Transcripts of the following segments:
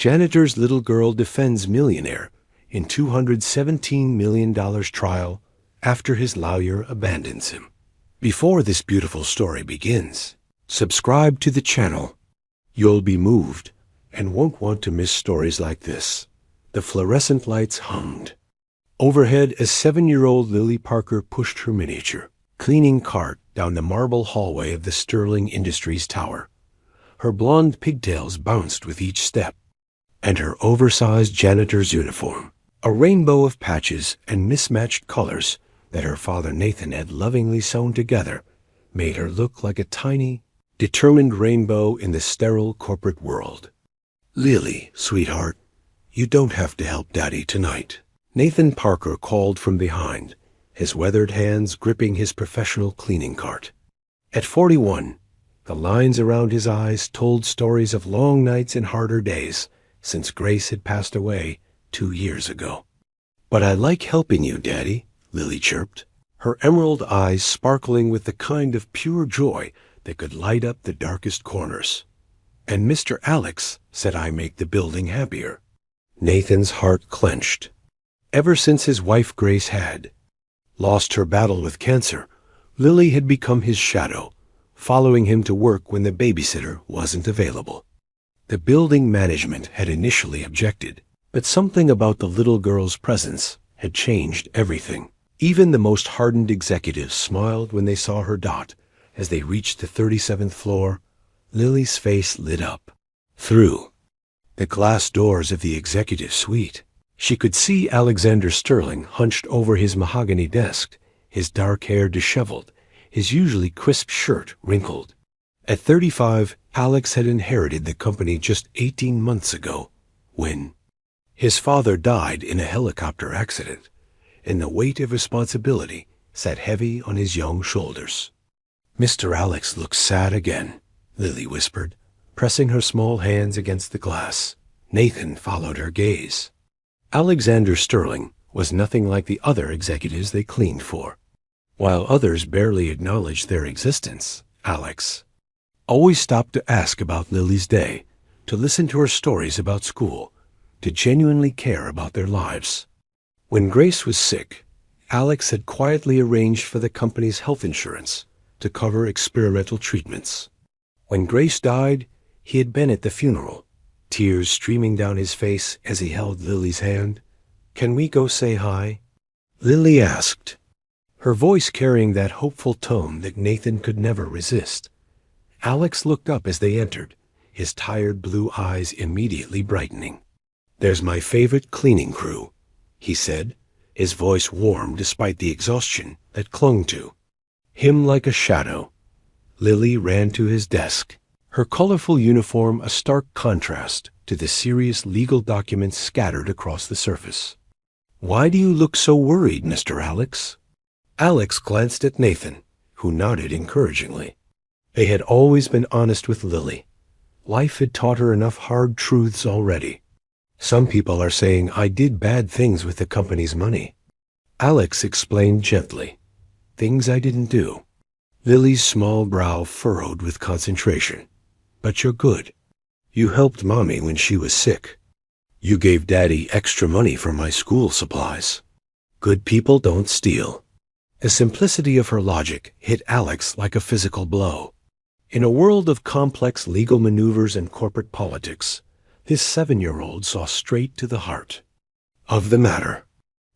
Janitor's little girl defends millionaire in $217 million trial after his lawyer abandons him. Before this beautiful story begins, subscribe to the channel. You'll be moved and won't want to miss stories like this. The fluorescent lights hummed overhead as 7-year-old Lily Parker pushed her miniature cleaning cart down the marble hallway of the Sterling Industries Tower. Her blonde pigtails bounced with each step, and her oversized janitor's uniform, a rainbow of patches and mismatched colors that her father Nathan had lovingly sewn together, made her look like a tiny, determined rainbow in the sterile corporate world. "Lily, sweetheart, you don't have to help Daddy tonight," Nathan Parker called from behind, his weathered hands gripping his professional cleaning cart. At 41, the lines around his eyes told stories of long nights and harder days since Grace had passed away 2 years ago. "But I like helping you, Daddy," Lily chirped, her emerald eyes sparkling with the kind of pure joy that could light up the darkest corners. "And Mr. Alex said I make the building happier." Nathan's heart clenched. Ever since his wife Grace had lost her battle with cancer, Lily had become his shadow, following him to work when the babysitter wasn't available. The building management had initially objected, but something about the little girl's presence had changed everything. Even the most hardened executives smiled when they saw her dot. As they reached the 37th floor, Lily's face lit up. Through the glass doors of the executive suite, she could see Alexander Sterling hunched over his mahogany desk, his dark hair disheveled, his usually crisp shirt wrinkled. At 35, Alex had inherited the company just 18 months ago, when his father died in a helicopter accident, and the weight of responsibility sat heavy on his young shoulders. "Mr. Alex looks sad again," Lily whispered, pressing her small hands against the glass. Nathan followed her gaze. Alexander Sterling was nothing like the other executives they cleaned for. While others barely acknowledged their existence, Alex always stopped to ask about Lily's day, to listen to her stories about school, to genuinely care about their lives. When Grace was sick, Alex had quietly arranged for the company's health insurance to cover experimental treatments. When Grace died, he had been at the funeral, tears streaming down his face as he held Lily's hand. "Can we go say hi?" Lily asked, her voice carrying that hopeful tone that Nathan could never resist. Alex looked up as they entered, his tired blue eyes immediately brightening. "There's my favorite cleaning crew," he said, his voice warm despite the exhaustion that clung to him like a shadow. Lily ran to his desk, her colorful uniform a stark contrast to the serious legal documents scattered across the surface. "Why do you look so worried, Mr. Alex?" Alex glanced at Nathan, who nodded encouragingly. They had always been honest with Lily. Life had taught her enough hard truths already. "Some people are saying I did bad things with the company's money," Alex explained gently. "Things I didn't do." Lily's small brow furrowed with concentration. "But you're good. You helped Mommy when she was sick. You gave Daddy extra money for my school supplies. Good people don't steal." The simplicity of her logic hit Alex like a physical blow. In a world of complex legal maneuvers and corporate politics, this 7-year-old saw straight to the heart of the matter.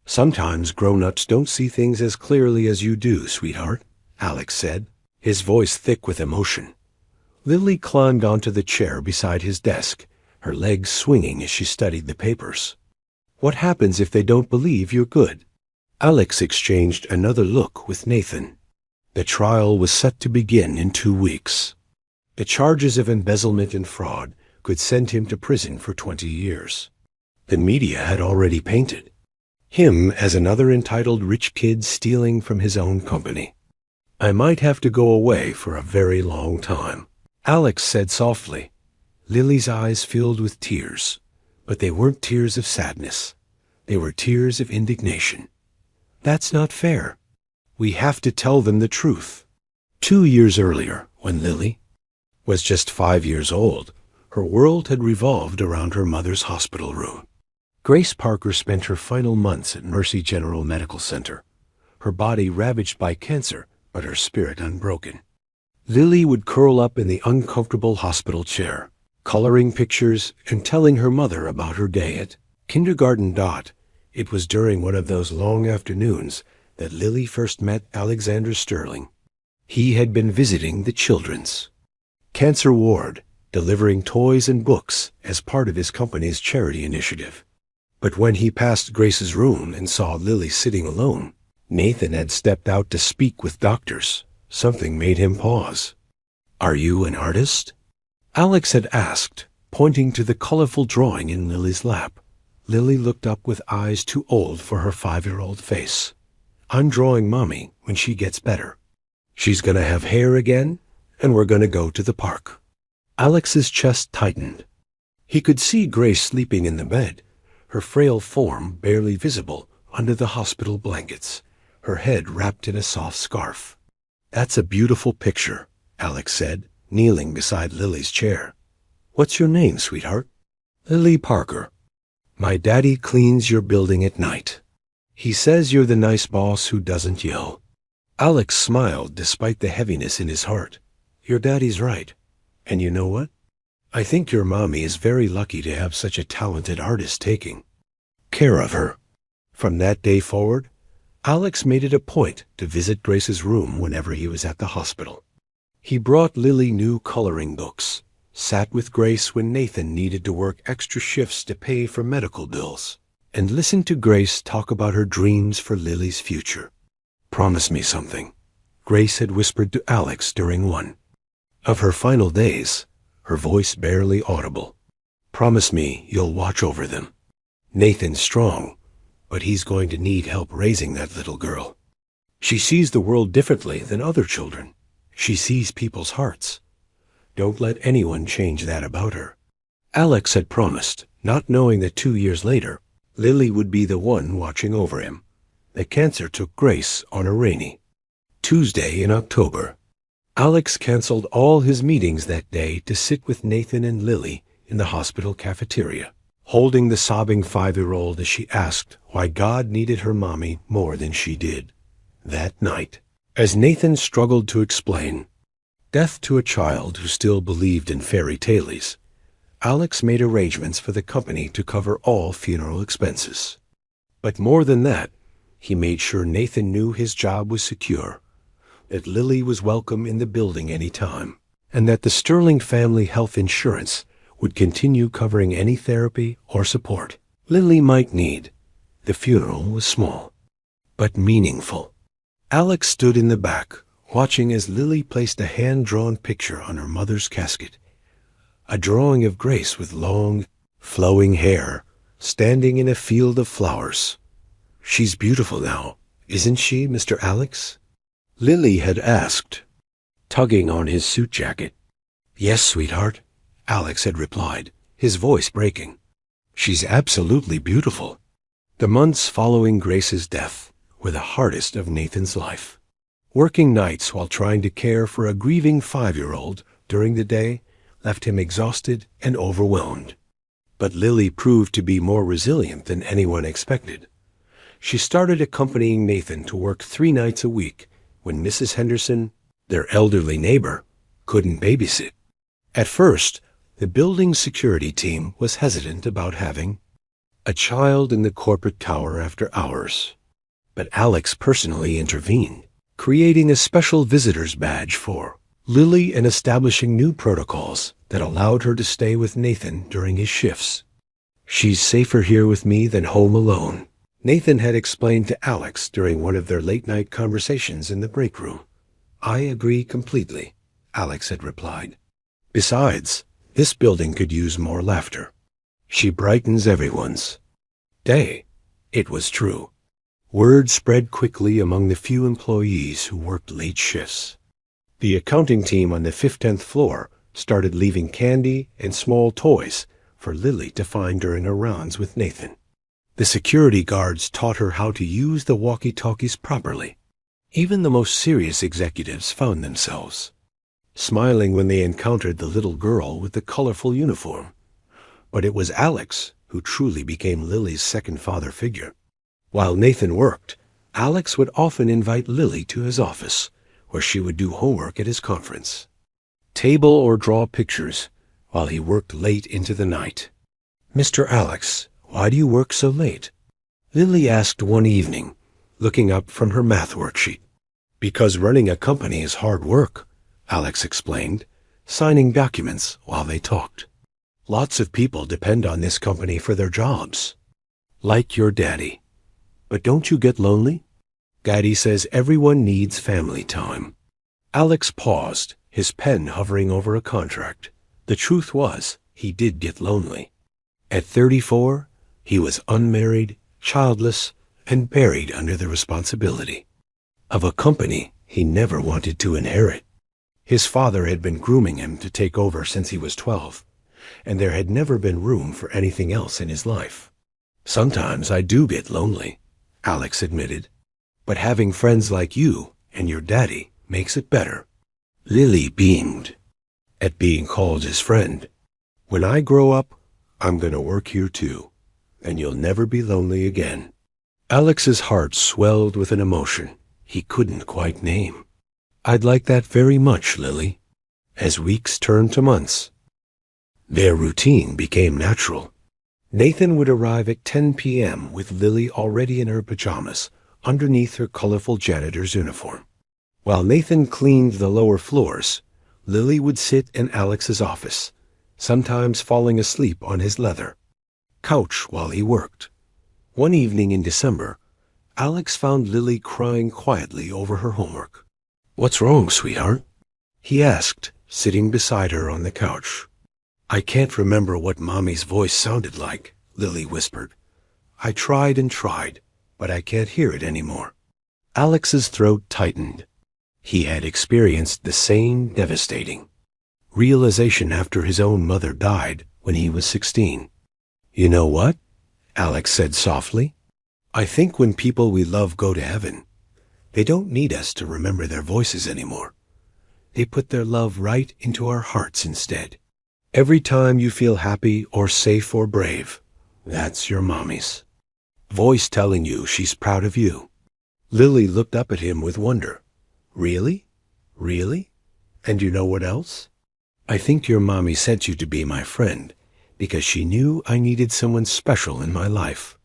"Sometimes grown-ups don't see things as clearly as you do, sweetheart," Alex said, his voice thick with emotion. Lily climbed onto the chair beside his desk, her legs swinging as she studied the papers. "What happens if they don't believe you're good?" Alex exchanged another look with Nathan. The trial was set to begin in 2 weeks. The charges of embezzlement and fraud could send him to prison for 20 years. The media had already painted him as another entitled rich kid stealing from his own company. "I might have to go away for a very long time," Alex said softly. Lily's eyes filled with tears, but they weren't tears of sadness. They were tears of indignation. "That's not fair. We have to tell them the truth." 2 years earlier, when Lily was just 5 years old, Her world had revolved around her mother's hospital room. Grace Parker spent her final months at Mercy General Medical Center, her body ravaged by cancer, but her spirit unbroken. Lily would curl up in the uncomfortable hospital chair, coloring pictures and telling her mother about her day at kindergarten. It was during one of those long afternoons that Lily first met Alexander Sterling. He had been visiting the children's cancer ward, delivering toys and books as part of his company's charity initiative. But when he passed Grace's room and saw Lily sitting alone, Nathan had stepped out to speak with doctors. Something made him pause. "Are you an artist?" Alex had asked, pointing to the colorful drawing in Lily's lap. Lily looked up with eyes too old for her 5-year-old face. "I'm drawing Mommy when she gets better. She's gonna have hair again, and we're gonna go to the park." Alex's chest tightened. He could see Grace sleeping in the bed, her frail form barely visible under the hospital blankets, her head wrapped in a soft scarf. "That's a beautiful picture," Alex said, kneeling beside Lily's chair. "What's your name, sweetheart?" "Lily Parker. My daddy cleans your building at night. He says you're the nice boss who doesn't yell." Alex smiled despite the heaviness in his heart. "Your daddy's right. And you know what? I think your mommy is very lucky to have such a talented artist taking care of her." From that day forward, Alex made it a point to visit Grace's room whenever he was at the hospital. He brought Lily new coloring books, sat with Grace when Nathan needed to work extra shifts to pay for medical bills, and listened to Grace talk about her dreams for Lily's future. "Promise me something," Grace had whispered to Alex during one of her final days, her voice barely audible. "Promise me you'll watch over them. Nathan's strong, but he's going to need help raising that little girl. She sees the world differently than other children. She sees people's hearts. Don't let anyone change that about her." Alex had promised, not knowing that 2 years later, Lily would be the one watching over him. The cancer took Grace on a rainy Tuesday in October. Alex canceled all his meetings that day to sit with Nathan and Lily in the hospital cafeteria, holding the sobbing 5-year-old as she asked why God needed her mommy more than she did. That night, as Nathan struggled to explain death to a child who still believed in fairy tales, Alex made arrangements for the company to cover all funeral expenses. But more than that, he made sure Nathan knew his job was secure, that Lily was welcome in the building any time, and that the Sterling family health insurance would continue covering any therapy or support Lily might need. The funeral was small, but meaningful. Alex stood in the back, watching as Lily placed a hand-drawn picture on her mother's casket, a drawing of Grace with long, flowing hair, standing in a field of flowers. "She's beautiful now, isn't she, Mr. Alex?" Lily had asked, tugging on his suit jacket. "Yes, sweetheart," Alex had replied, his voice breaking. "She's absolutely beautiful." The months following Grace's death were the hardest of Nathan's life. Working nights while trying to care for a grieving 5-year-old during the day left him exhausted and overwhelmed. But Lily proved to be more resilient than anyone expected. She started accompanying Nathan to work 3 nights a week when Mrs. Henderson, their elderly neighbor, couldn't babysit. At first, the building's security team was hesitant about having a child in the corporate tower after hours. But Alex personally intervened, creating a special visitor's badge for Lily and establishing new protocols that allowed her to stay with Nathan during his shifts. "She's safer here with me than home alone," Nathan had explained to Alex during one of their late-night conversations in the break room. "I agree completely," Alex had replied. "Besides, this building could use more laughter. She brightens everyone's day." It was true. Word spread quickly among the few employees who worked late shifts. The accounting team on the 10th floor started leaving candy and small toys for Lily to find during her rounds with Nathan. The security guards taught her how to use the walkie-talkies properly. Even the most serious executives found themselves smiling when they encountered the little girl with the colorful uniform. But it was Alex who truly became Lily's second father figure. While Nathan worked, Alex would often invite Lily to his office, where she would do homework at his conference, table or draw pictures, while he worked late into the night. "Mr. Alex, why do you work so late?" Lily asked one evening, looking up from her math worksheet. "Because running a company is hard work," Alex explained, signing documents while they talked. "Lots of people depend on this company for their jobs. Like your daddy. But don't you get lonely? Daddy says everyone needs family time." Alex paused, his pen hovering over a contract. The truth was, he did get lonely. At 34, he was unmarried, childless, and buried under the responsibility of a company he never wanted to inherit. His father had been grooming him to take over since he was 12, and there had never been room for anything else in his life. "Sometimes I do get lonely," Alex admitted, "but having friends like you and your daddy makes it better." Lily beamed at being called his friend. "When I grow up, I'm going to work here too, and you'll never be lonely again." Alex's heart swelled with an emotion he couldn't quite name. "I'd like that very much, Lily." As weeks turned to months, their routine became natural. Nathan would arrive at 10 p.m. with Lily already in her pajamas, underneath her colorful janitor's uniform. While Nathan cleaned the lower floors, Lily would sit in Alex's office, sometimes falling asleep on his leather couch while he worked. One evening in December, Alex found Lily crying quietly over her homework. "What's wrong, sweetheart?" he asked, sitting beside her on the couch. "I can't remember what Mommy's voice sounded like," Lily whispered. "I tried and tried, but I can't hear it anymore." Alex's throat tightened. He had experienced the same devastating realization after his own mother died when he was 16. "You know what?" Alex said softly. "I think when people we love go to heaven, they don't need us to remember their voices anymore. They put their love right into our hearts instead. Every time you feel happy or safe or brave, that's your mommy's voice telling you she's proud of you." Lily looked up at him with wonder. "Really? Really? And you know what else? I think your mommy sent you to be my friend because she knew I needed someone special in my life."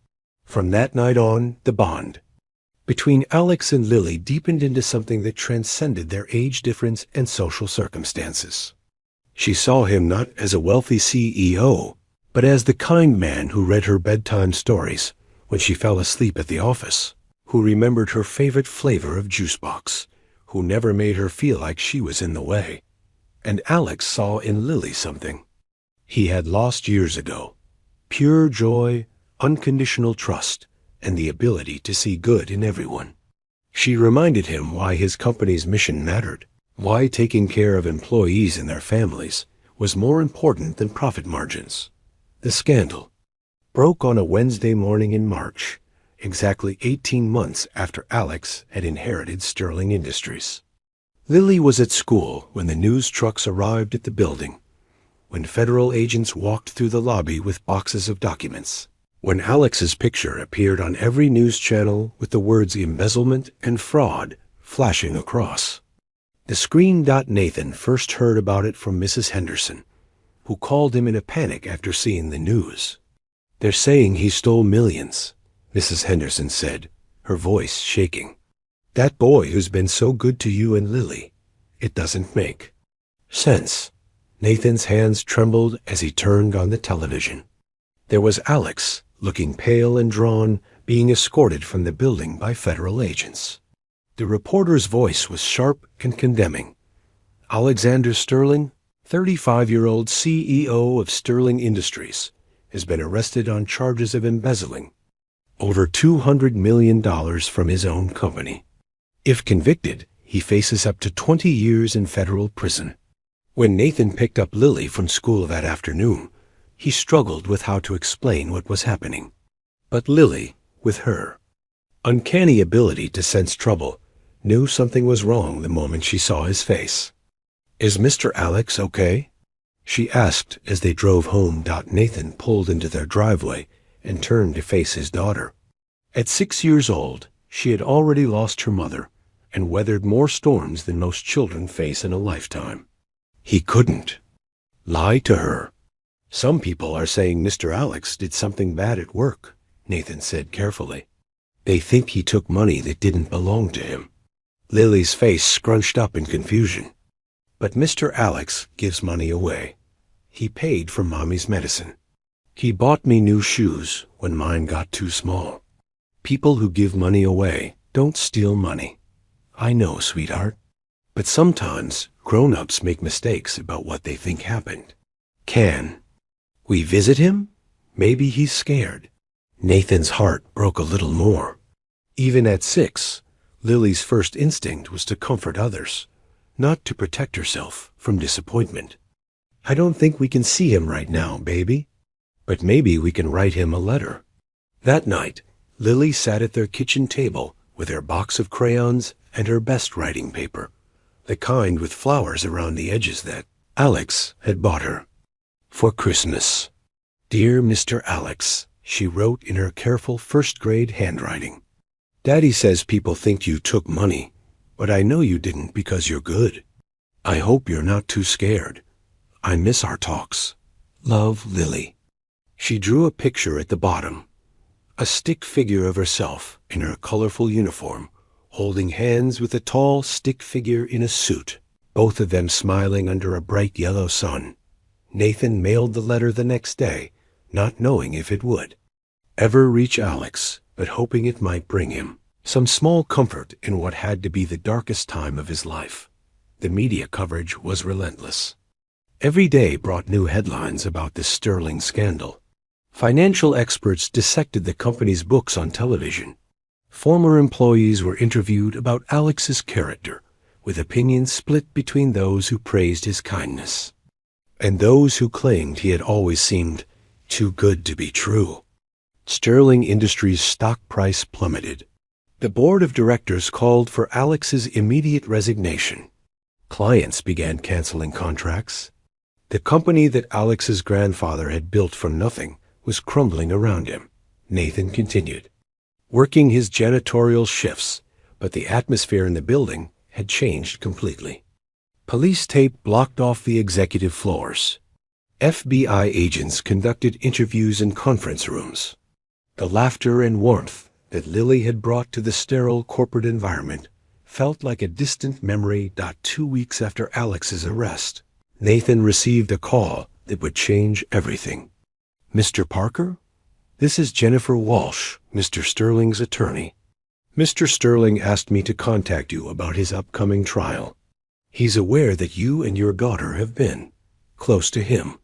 From that night on, the bond between Alex and Lily deepened into something that transcended their age difference and social circumstances. She saw him not as a wealthy CEO, but as the kind man who read her bedtime stories when she fell asleep at the office, who remembered her favorite flavor of juice box, who never made her feel like she was in the way. And Alex saw in Lily something he had lost years ago: pure joy, unconditional trust, and the ability to see good in everyone. She reminded him why his company's mission mattered, why taking care of employees and their families was more important than profit margins. The scandal broke on a Wednesday morning in March, exactly 18 months after Alex had inherited Sterling Industries. Lily was at school when the news trucks arrived at the building, when federal agents walked through the lobby with boxes of documents, when Alex's picture appeared on every news channel with the words embezzlement and fraud flashing across. The screen-dot Nathan first heard about it from Mrs. Henderson, who called him in a panic after seeing the news. "They're saying he stole millions," Mrs. Henderson said, her voice shaking. "That boy who's been so good to you and Lily. It doesn't make sense." Nathan's hands trembled as he turned on the television. There was Alex, looking pale and drawn, being escorted from the building by federal agents. The reporter's voice was sharp and condemning. "Alexander Sterling, 35-year-old CEO of Sterling Industries, has been arrested on charges of embezzling over $200 million from his own company. If convicted, he faces up to 20 years in federal prison." When Nathan picked up Lily from school that afternoon, he struggled with how to explain what was happening. But Lily, with her uncanny ability to sense trouble, knew something was wrong the moment she saw his face. Is Mr. Alex okay? She asked as they drove home. Nathan pulled into their driveway and turned to face his daughter. At 6 years old, she had already lost her mother and weathered more storms than most children face in a lifetime. He couldn't lie to her. Some people are saying Mr. Alex did something bad at work, Nathan said carefully. They think he took money that didn't belong to him. Lily's face scrunched up in confusion. But Mr. Alex gives money away. He paid for Mommy's medicine. He bought me new shoes when mine got too small. People who give money away don't steal money. I know, sweetheart. But sometimes grown-ups make mistakes about what they think happened. Can we visit him? Maybe he's scared. Nathan's heart broke a little more. Even at 6, Lily's first instinct was to comfort others, not to protect herself from disappointment. I don't think we can see him right now, baby. But maybe we can write him a letter. That night, Lily sat at their kitchen table with her box of crayons and her best writing paper, the kind with flowers around the edges that Alex had bought her for Christmas. Dear Mr. Alex, she wrote in her careful first-grade handwriting. Daddy says people think you took money, but I know you didn't because you're good. I hope you're not too scared. I miss our talks. Love, Lily. She drew a picture at the bottom, a stick figure of herself in her colorful uniform, holding hands with a tall stick figure in a suit, both of them smiling under a bright yellow sun. Nathan mailed the letter the next day, not knowing if it would ever reach Alex, but hoping it might bring him some small comfort in what had to be the darkest time of his life. The media coverage was relentless. Every day brought new headlines about this Sterling scandal. Financial experts dissected the company's books on television. Former employees were interviewed about Alex's character, with opinions split between those who praised his kindness and those who claimed he had always seemed too good to be true. Sterling Industries' stock price plummeted. The board of directors called for Alex's immediate resignation. Clients began canceling contracts. The company that Alex's grandfather had built from nothing was crumbling around him. Nathan continued, working his janitorial shifts, but the atmosphere in the building had changed completely. Police tape blocked off the executive floors. FBI agents conducted interviews in conference rooms. The laughter and warmth that Lily had brought to the sterile corporate environment felt like a distant memory. 2 weeks after Alex's arrest, Nathan received a call that would change everything. Mr. Parker? This is Jennifer Walsh, Mr. Sterling's attorney. Mr. Sterling asked me to contact you about his upcoming trial. He's aware that you and your daughter have been close to him.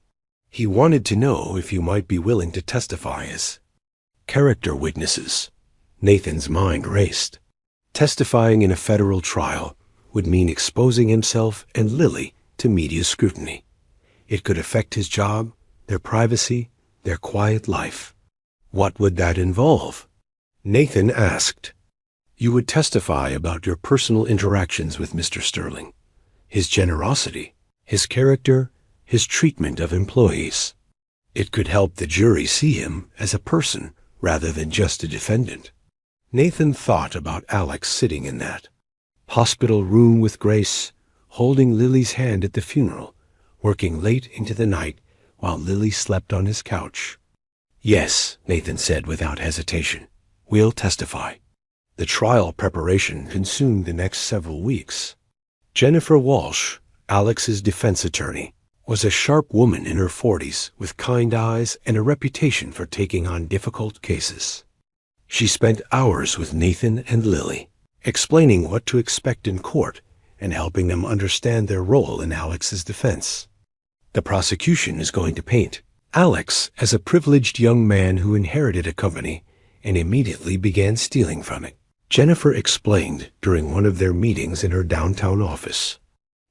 He wanted to know if you might be willing to testify as character witnesses. Nathan's mind raced. Testifying in a federal trial would mean exposing himself and Lily to media scrutiny. It could affect his job, their privacy, their quiet life. What would that involve? Nathan asked. You would testify about your personal interactions with Mr. Sterling, his generosity, his character, his treatment of employees. It could help the jury see him as a person rather than just a defendant. Nathan thought about Alex sitting in that hospital room with Grace, holding Lily's hand at the funeral, working late into the night while Lily slept on his couch. Yes, Nathan said without hesitation. We'll testify. The trial preparation consumed the next several weeks. Jennifer Walsh, Alex's defense attorney, was a sharp woman in her 40s with kind eyes and a reputation for taking on difficult cases. She spent hours with Nathan and Lily, explaining what to expect in court and helping them understand their role in Alex's defense. The prosecution is going to paint Alex as a privileged young man who inherited a company and immediately began stealing from it. Jennifer explained during one of their meetings in her downtown office.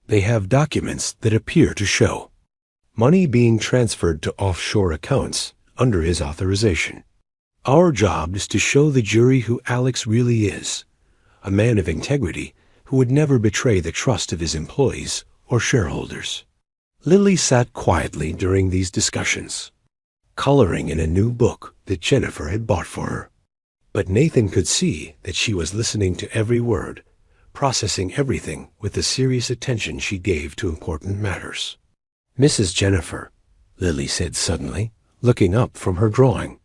They have documents that appear to show money being transferred to offshore accounts under his authorization. Our job is to show the jury who Alex really is, a man of integrity who would never betray the trust of his employees or shareholders. Lily sat quietly during these discussions, coloring in a new book that Jennifer had bought for her. But Nathan could see that she was listening to every word, processing everything with the serious attention she gave to important matters. "Mrs. Jennifer," Lily said suddenly, looking up from her drawing,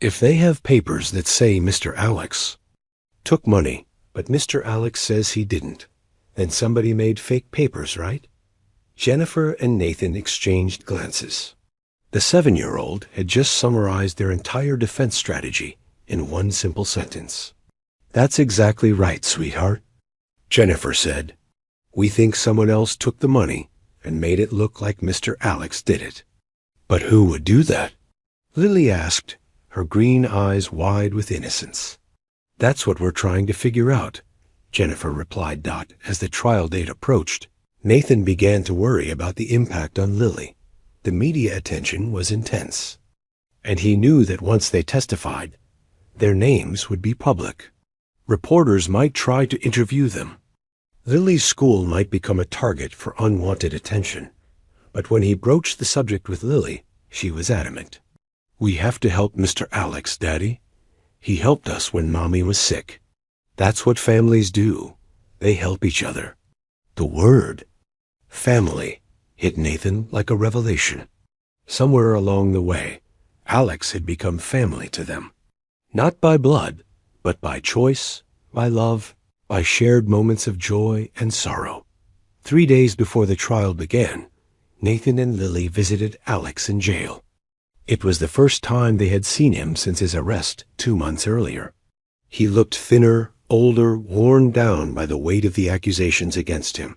"if they have papers that say Mr. Alex took money, but Mr. Alex says he didn't, then somebody made fake papers, right?" Jennifer and Nathan exchanged glances. The 7-year-old had just summarized their entire defense strategy in one simple sentence. "That's exactly right, sweetheart," Jennifer said. "We think someone else took the money and made it look like Mr. Alex did it." "But who would do that?" Lily asked, her green eyes wide with innocence. "That's what we're trying to figure out," Jennifer replied. As the trial date approached, Nathan began to worry about the impact on Lily. The media attention was intense, and he knew that once they testified, their names would be public. Reporters might try to interview them. Lily's school might become a target for unwanted attention. But when he broached the subject with Lily, she was adamant. "We have to help Mr. Alex, Daddy. He helped us when Mommy was sick. That's what families do. They help each other." The word family hit Nathan like a revelation. Somewhere along the way, Alex had become family to them. Not by blood, but by choice, by love, by shared moments of joy and sorrow. 3 days before the trial began, Nathan and Lily visited Alex in jail. It was the first time they had seen him since his arrest 2 months earlier. He looked thinner, older, worn down by the weight of the accusations against him.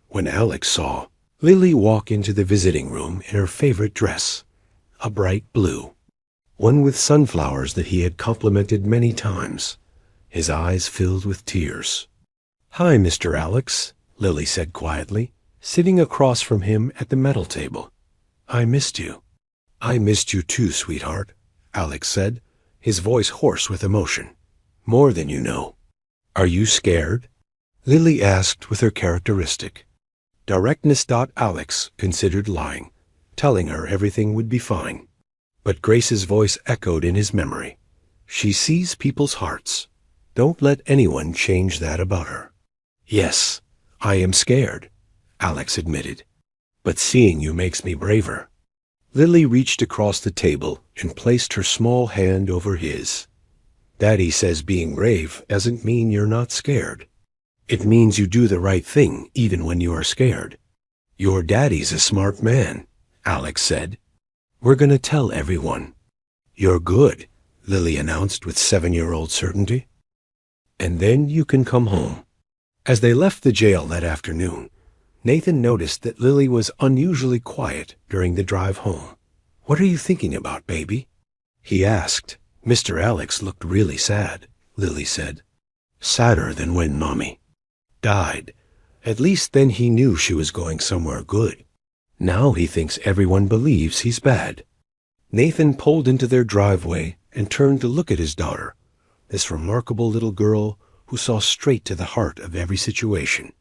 When Alex saw Lily walk into the visiting room in her favorite dress, a bright blue, one with sunflowers that he had complimented many times, his eyes filled with tears. "Hi, Mr. Alex," Lily said quietly, sitting across from him at the metal table. "I missed you." "I missed you too, sweetheart," Alex said, his voice hoarse with emotion. "More than you know." "Are you scared?" Lily asked with her characteristic directness. Alex considered lying, telling her everything would be fine. But Grace's voice echoed in his memory. "She sees people's hearts. Don't let anyone change that about her." "Yes, I am scared," Alex admitted. "But seeing you makes me braver." Lily reached across the table and placed her small hand over his. "Daddy says being brave doesn't mean you're not scared. It means you do the right thing even when you are scared." "Your daddy's a smart man," Alex said. "We're going to tell everyone." "You're good," Lily announced with 7-year-old certainty. "And then you can come home." As they left the jail that afternoon, Nathan noticed that Lily was unusually quiet during the drive home. "What are you thinking about, baby?" he asked. "Mr. Alex looked really sad," Lily said. "Sadder than when Mommy died. At least then he knew she was going somewhere good. Now he thinks everyone believes he's bad." Nathan pulled into their driveway and turned to look at his daughter, this remarkable little girl who saw straight to the heart of every situation.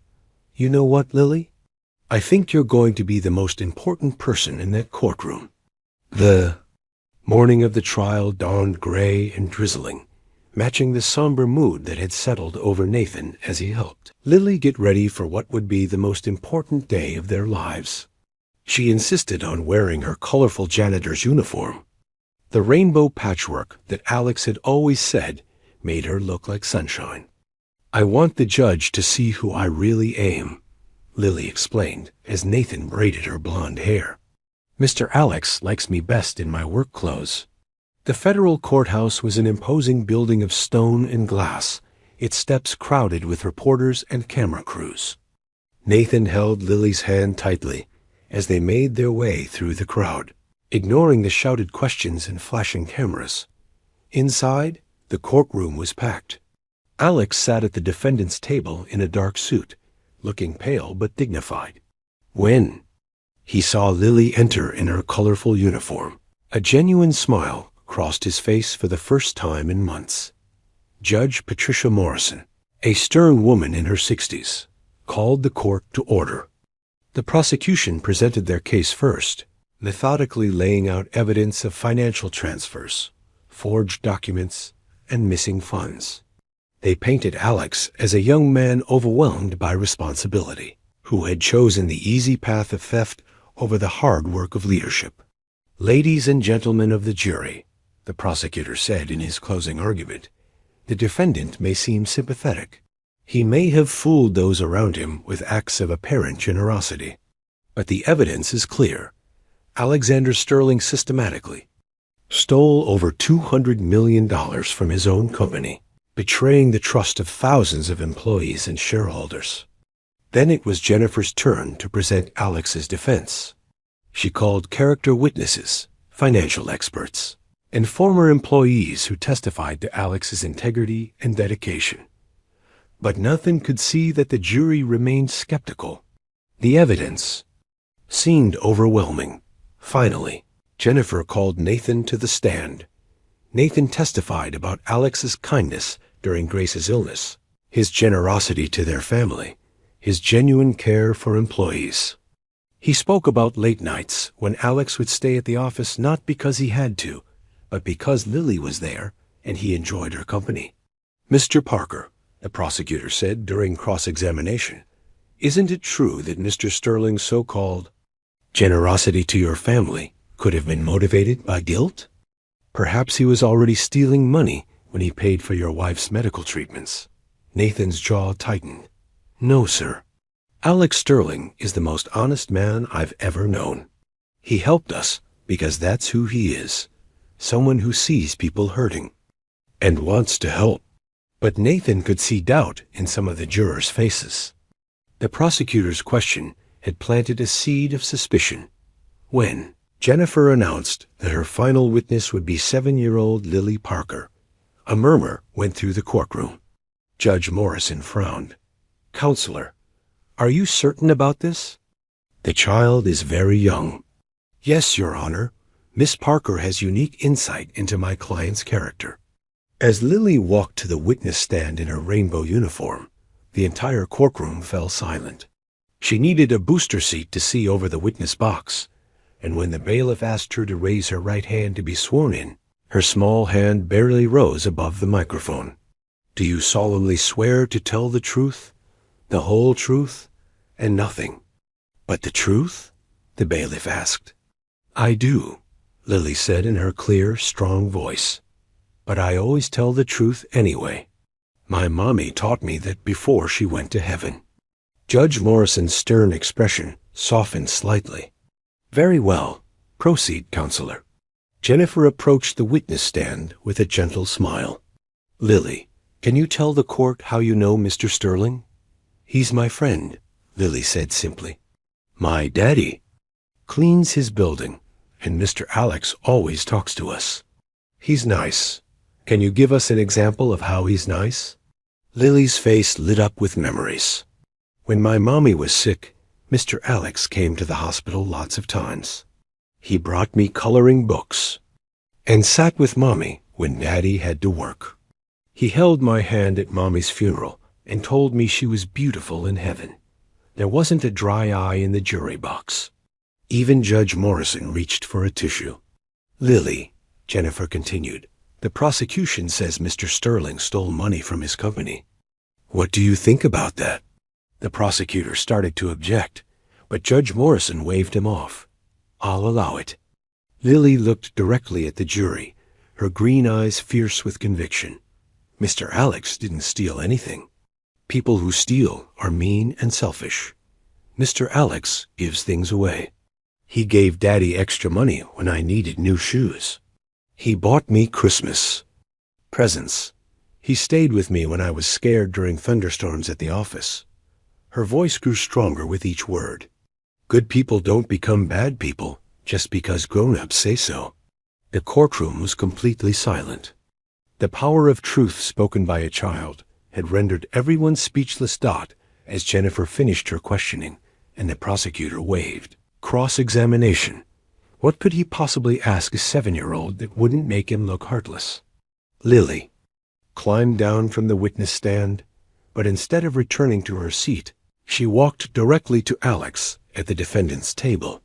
"You know what, Lily? I think you're going to be the most important person in that courtroom." The morning of the trial dawned gray and drizzling, matching the somber mood that had settled over Nathan as he helped Lily get ready for what would be the most important day of their lives. She insisted on wearing her colorful janitor's uniform. The rainbow patchwork that Alex had always said made her look like sunshine. "I want the judge to see who I really am," Lily explained as Nathan braided her blonde hair. "Mr. Alex likes me best in my work clothes." The federal courthouse was an imposing building of stone and glass, its steps crowded with reporters and camera crews. Nathan held Lily's hand tightly as they made their way through the crowd, ignoring the shouted questions and flashing cameras. Inside, the courtroom was packed. Alex sat at the defendant's table in a dark suit, looking pale but dignified. When he saw Lily enter in her colorful uniform, a genuine smile crossed his face for the first time in months. Judge Patricia Morrison, a stern woman in her 60s, called the court to order. The prosecution presented their case first, methodically laying out evidence of financial transfers, forged documents, and missing funds. They painted Alex as a young man overwhelmed by responsibility, who had chosen the easy path of theft over the hard work of leadership. "Ladies and gentlemen of the jury," the prosecutor said in his closing argument, "the defendant may seem sympathetic. He may have fooled those around him with acts of apparent generosity. But the evidence is clear. Alexander Sterling systematically stole over $200 million from his own company, betraying the trust of thousands of employees and shareholders." Then it was Jennifer's turn to present Alex's defense. She called character witnesses, financial experts, and former employees who testified to Alex's integrity and dedication. But nothing could see that the jury remained skeptical. The evidence seemed overwhelming. Finally, Jennifer called Nathan to the stand. Nathan testified about Alex's kindness during Grace's illness, his generosity to their family, his genuine care for employees. He spoke about late nights when Alex would stay at the office not because he had to, but because Lily was there and he enjoyed her company. "Mr. Parker," the prosecutor said during cross-examination, "isn't it true that Mr. Sterling's so-called generosity to your family could have been motivated by guilt? Perhaps he was already stealing money when he paid for your wife's medical treatments." Nathan's jaw tightened. "No, sir. Alex Sterling is the most honest man I've ever known. He helped us because that's who he is, someone who sees people hurting and wants to help." But Nathan could see doubt in some of the jurors' faces. The prosecutor's question had planted a seed of suspicion. When Jennifer announced that her final witness would be 7-year-old Lily Parker, a murmur went through the courtroom. Judge Morrison frowned. "Counselor, are you certain about this?" "The child is very young." "Yes, Your Honor. Miss Parker has unique insight into my client's character." As Lily walked to the witness stand in her rainbow uniform, the entire courtroom fell silent. She needed a booster seat to see over the witness box, and when the bailiff asked her to raise her right hand to be sworn in, her small hand barely rose above the microphone. "Do you solemnly swear to tell the truth, the whole truth, and nothing but the truth?" the bailiff asked. "I do," Lily said in her clear, strong voice. "But I always tell the truth anyway. My mommy taught me that before she went to heaven." Judge Morrison's stern expression softened slightly. "Very well. Proceed, Counselor." Jennifer approached the witness stand with a gentle smile. "Lily, can you tell the court how you know Mr. Sterling?" "He's my friend," Lily said simply. "My daddy cleans his building, and Mr. Alex always talks to us. He's nice. Can you give us an example of how he's nice?" Lily's face lit up with memories. "When my mommy was sick, Mr. Alex came to the hospital lots of times. He brought me coloring books and sat with Mommy when Daddy had to work. He held my hand at Mommy's funeral and told me she was beautiful in heaven. There wasn't a dry eye in the jury box." Even Judge Morrison reached for a tissue. "Lily," Jennifer continued, "the prosecution says Mr. Sterling stole money from his company. What do you think about that?" The prosecutor started to object, but Judge Morrison waved him off. "I'll allow it." Lily looked directly at the jury, her green eyes fierce with conviction. Mr. Alex didn't steal anything. People who steal are mean and selfish. Mr. Alex gives things away. He gave Daddy extra money when I needed new shoes. He bought me Christmas presents. He stayed with me when I was scared during thunderstorms at the office. Her voice grew stronger with each word. Good people don't become bad people just because grown-ups say so. The courtroom was completely silent. The power of truth spoken by a child had rendered everyone speechless. As Jennifer finished her questioning and the prosecutor waved. Cross-examination. What could he possibly ask a 7-year-old that wouldn't make him look heartless? Lily climbed down from the witness stand, but instead of returning to her seat, she walked directly to Alex at the defendant's table.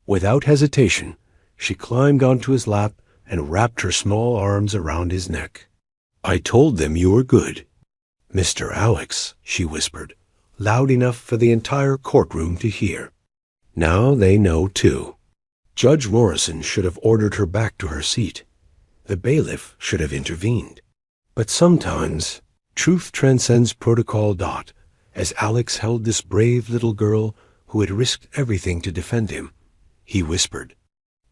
Without hesitation, she climbed onto his lap and wrapped her small arms around his neck. "I told them you were good. Mr. Alex," she whispered, loud enough for the entire courtroom to hear. "Now they know, too." Judge Morrison should have ordered her back to her seat. The bailiff should have intervened. But sometimes truth transcends protocol. As Alex held this brave little girl who had risked everything to defend him, he whispered,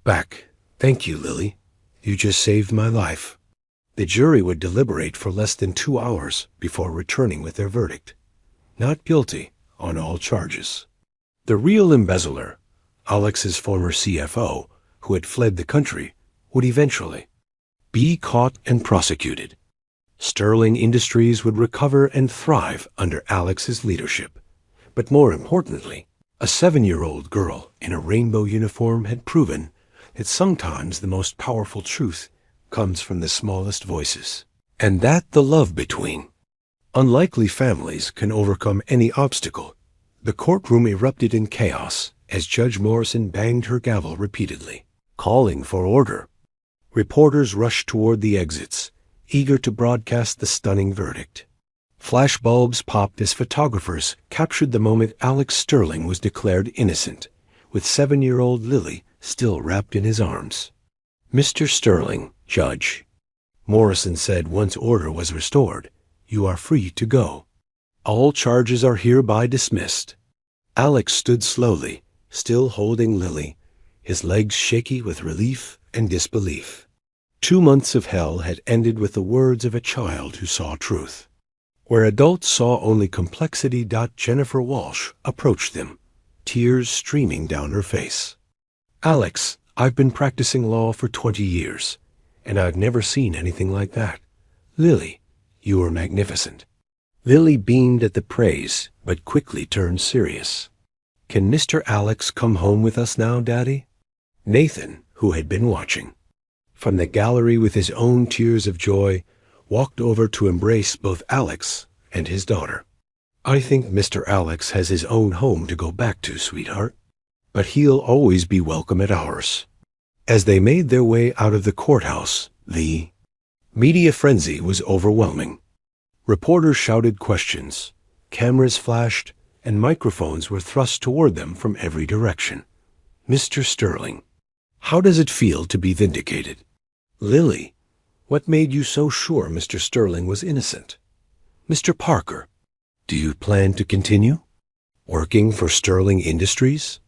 "Back. Thank you, Lily. You just saved my life." The jury would deliberate for less than 2 hours before returning with their verdict. Not guilty on all charges. The real embezzler, Alex's former CFO, who had fled the country, would eventually be caught and prosecuted. Sterling Industries would recover and thrive under Alex's leadership. But more importantly, a 7-year-old girl in a rainbow uniform had proven that sometimes the most powerful truth comes from the smallest voices, and that the love between unlikely families can overcome any obstacle. The courtroom erupted in chaos as Judge Morrison banged her gavel repeatedly, calling for order. Reporters rushed toward the exits, eager to broadcast the stunning verdict. Flashbulbs popped as photographers captured the moment Alex Sterling was declared innocent, with 7-year-old Lily still wrapped in his arms. "Mr. Sterling, Judge," Morrison said once order was restored, "you are free to go. All charges are hereby dismissed." Alex stood slowly, still holding Lily, his legs shaky with relief and disbelief. 2 months of hell had ended with the words of a child who saw truth. Where adults saw only complexity. Jennifer Walsh approached them, tears streaming down her face. "Alex, I've been practicing law for 20 years, and I've never seen anything like that. Lily, you are magnificent." Lily beamed at the praise, but quickly turned serious. "Can Mr. Alex come home with us now, Daddy?" Nathan, who had been watching from the gallery with his own tears of joy, walked over to embrace both Alex and his daughter. "I think Mr. Alex has his own home to go back to, sweetheart, but he'll always be welcome at ours." As they made their way out of the courthouse, the media frenzy was overwhelming. Reporters shouted questions, cameras flashed, and microphones were thrust toward them from every direction. "Mr. Sterling, how does it feel to be vindicated?" "Lily, what made you so sure Mr. Sterling was innocent?" "Mr. Parker, do you plan to continue working for Sterling Industries?"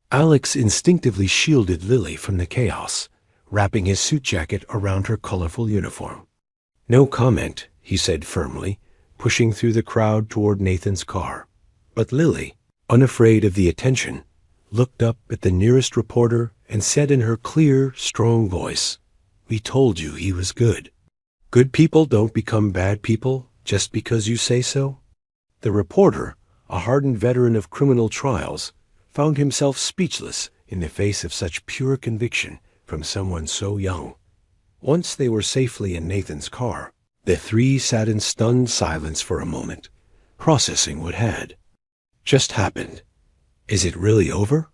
Alex instinctively shielded Lily from the chaos, wrapping his suit jacket around her colorful uniform. "No comment," he said firmly, pushing through the crowd toward Nathan's car. But Lily, unafraid of the attention, looked up at the nearest reporter and said in her clear, strong voice, "We told you he was good. Good people don't become bad people just because you say so." The reporter, a hardened veteran of criminal trials, found himself speechless in the face of such pure conviction from someone so young. Once they were safely in Nathan's car, the three sat in stunned silence for a moment, processing what had just happened. "Is it really over?"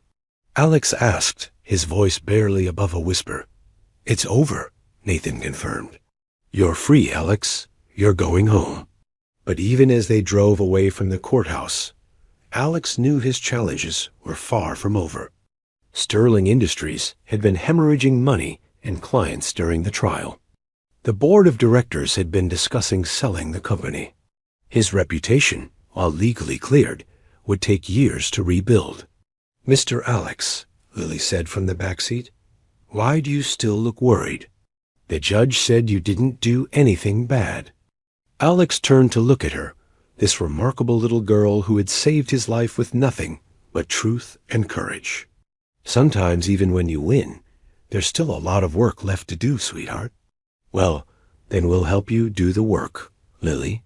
Alex asked, his voice barely above a whisper. "It's over," Nathan confirmed. "You're free, Alex. You're going home." But even as they drove away from the courthouse, Alex knew his challenges were far from over. Sterling Industries had been hemorrhaging money and clients during the trial. The board of directors had been discussing selling the company. His reputation, while legally cleared, would take years to rebuild. "Mr. Alex," Lily said from the back seat, "why do you still look worried? The judge said you didn't do anything bad." Alex turned to look at her, this remarkable little girl who had saved his life with nothing but truth and courage. "Sometimes even when you win, there's still a lot of work left to do, sweetheart." "Well, then we'll help you do the work," Lily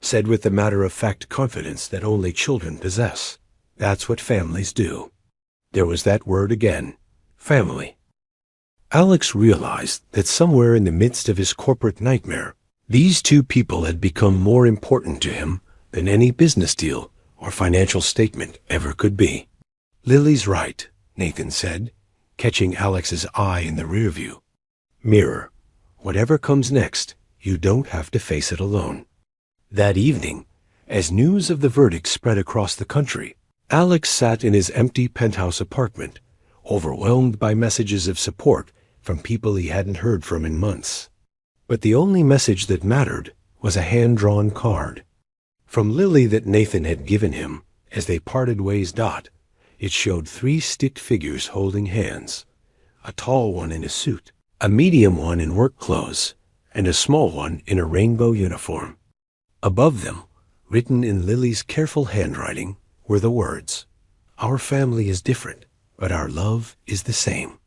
said with the matter-of-fact confidence that only children possess. "That's what families do." There was that word again, family. Alex realized that somewhere in the midst of his corporate nightmare, these two people had become more important to him than any business deal or financial statement ever could be. Lily's right, Nathan said, catching Alex's eye in the rear view. Mirror, whatever comes next, you don't have to face it alone. That evening, as news of the verdict spread across the country, Alex sat in his empty penthouse apartment, overwhelmed by messages of support from people he hadn't heard from in months. But the only message that mattered was a hand-drawn card. From Lily that Nathan had given him as they parted ways. It showed 3 stick figures holding hands, a tall one in a suit, a medium one in work clothes, and a small one in a rainbow uniform. Above them, written in Lily's careful handwriting, were the words, "Our family is different, but our love is the same."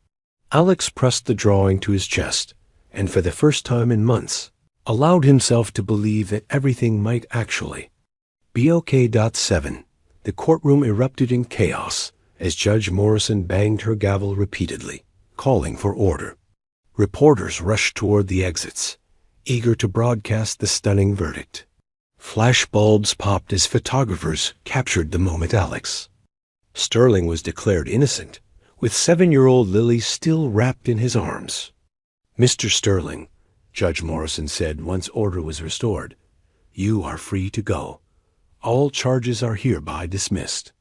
Alex pressed the drawing to his chest, and for the first time in months, allowed himself to believe that everything might actually be okay. 7. The courtroom erupted in chaos as Judge Morrison banged her gavel repeatedly, calling for order. Reporters rushed toward the exits, eager to broadcast the stunning verdict. Flash bulbs popped as photographers captured the moment. Sterling was declared innocent, with 7-year-old Lily still wrapped in his arms. "Mr. Sterling," Judge Morrison said once order was restored, "you are free to go. All charges are hereby dismissed."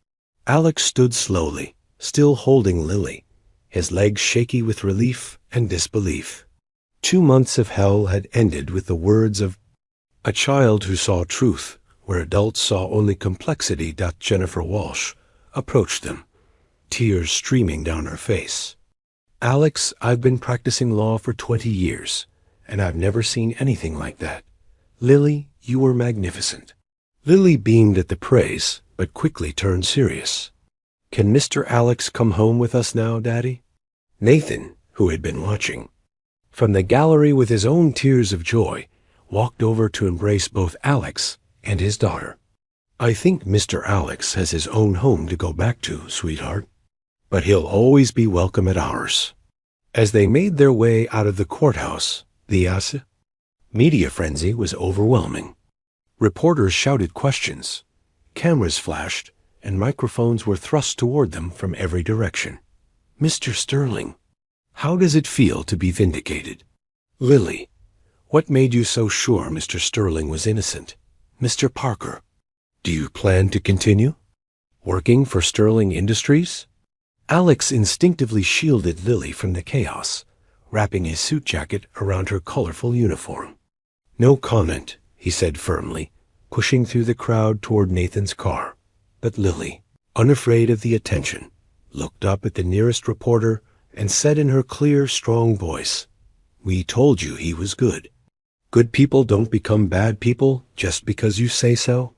Alex stood slowly, still holding Lily, his legs shaky with relief and disbelief. 2 months of hell had ended with the words of a child who saw truth where adults saw only complexity. Jennifer Walsh approached them, tears streaming down her face. "Alex, I've been practicing law for 20 years, and I've never seen anything like that. Lily, you were magnificent." Lily beamed at the praise, but quickly turned serious. "Can Mr. Alex come home with us now, Daddy?" Nathan, who had been watching from the gallery with his own tears of joy, walked over to embrace both Alex and his daughter. "I think Mr. Alex has his own home to go back to, sweetheart, but he'll always be welcome at ours." As they made their way out of the courthouse, the media frenzy was overwhelming. Reporters shouted questions, cameras flashed, and microphones were thrust toward them from every direction. "Mr. Sterling, how does it feel to be vindicated?" "Lily, what made you so sure Mr. Sterling was innocent?" "Mr. Parker, do you plan to continue working for Sterling Industries?" Alex instinctively shielded Lily from the chaos, wrapping his suit jacket around her colorful uniform. "No comment," he said firmly, pushing through the crowd toward Nathan's car. But Lily, unafraid of the attention, looked up at the nearest reporter and said in her clear, strong voice, "We told you he was good. Good people don't become bad people just because you say so."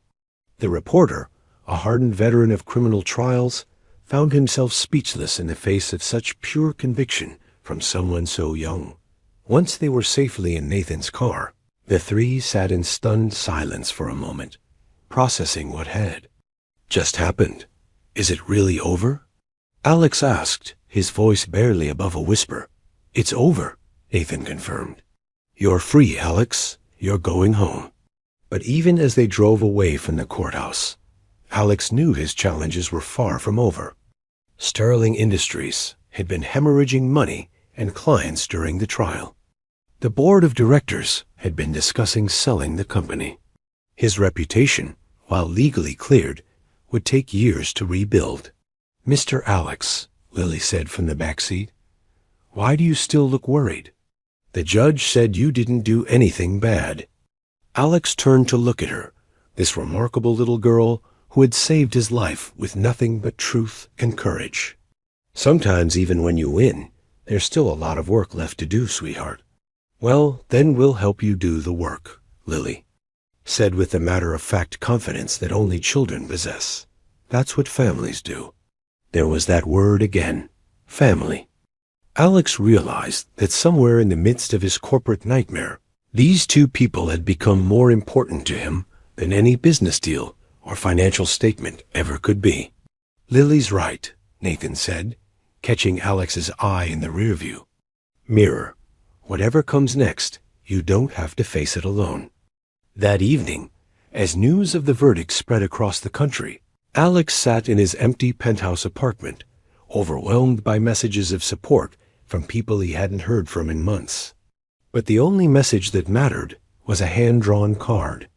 The reporter, a hardened veteran of criminal trials, found himself speechless in the face of such pure conviction from someone so young. Once they were safely in Nathan's car, the 3 sat in stunned silence for a moment, processing what had just happened. "Is it really over?" Alex asked, his voice barely above a whisper. "It's over," Nathan confirmed. "You're free, Alex. You're going home." But even as they drove away from the courthouse, Alex knew his challenges were far from over. Sterling Industries had been hemorrhaging money and clients during the trial. The board of directors had been discussing selling the company. His reputation, while legally cleared, would take years to rebuild. "Mr. Alex," Lily said from the back seat, "why do you still look worried?" "The judge said you didn't do anything bad." Alex turned to look at her, this remarkable little girl who had saved his life with nothing but truth and courage. "Sometimes even when you win, there's still a lot of work left to do, sweetheart." "Well, then we'll help you do the work," Lily said with the matter-of-fact confidence that only children possess. "That's what families do." There was that word again, family. Alex realized that somewhere in the midst of his corporate nightmare, these 2 people had become more important to him than any business deal or financial statement ever could be. "Lily's right," Nathan said, catching Alex's eye in the rear view. "Mirror, whatever comes next, you don't have to face it alone." That evening, as news of the verdict spread across the country, Alex sat in his empty penthouse apartment, overwhelmed by messages of support from people he hadn't heard from in months. But the only message that mattered was a hand-drawn card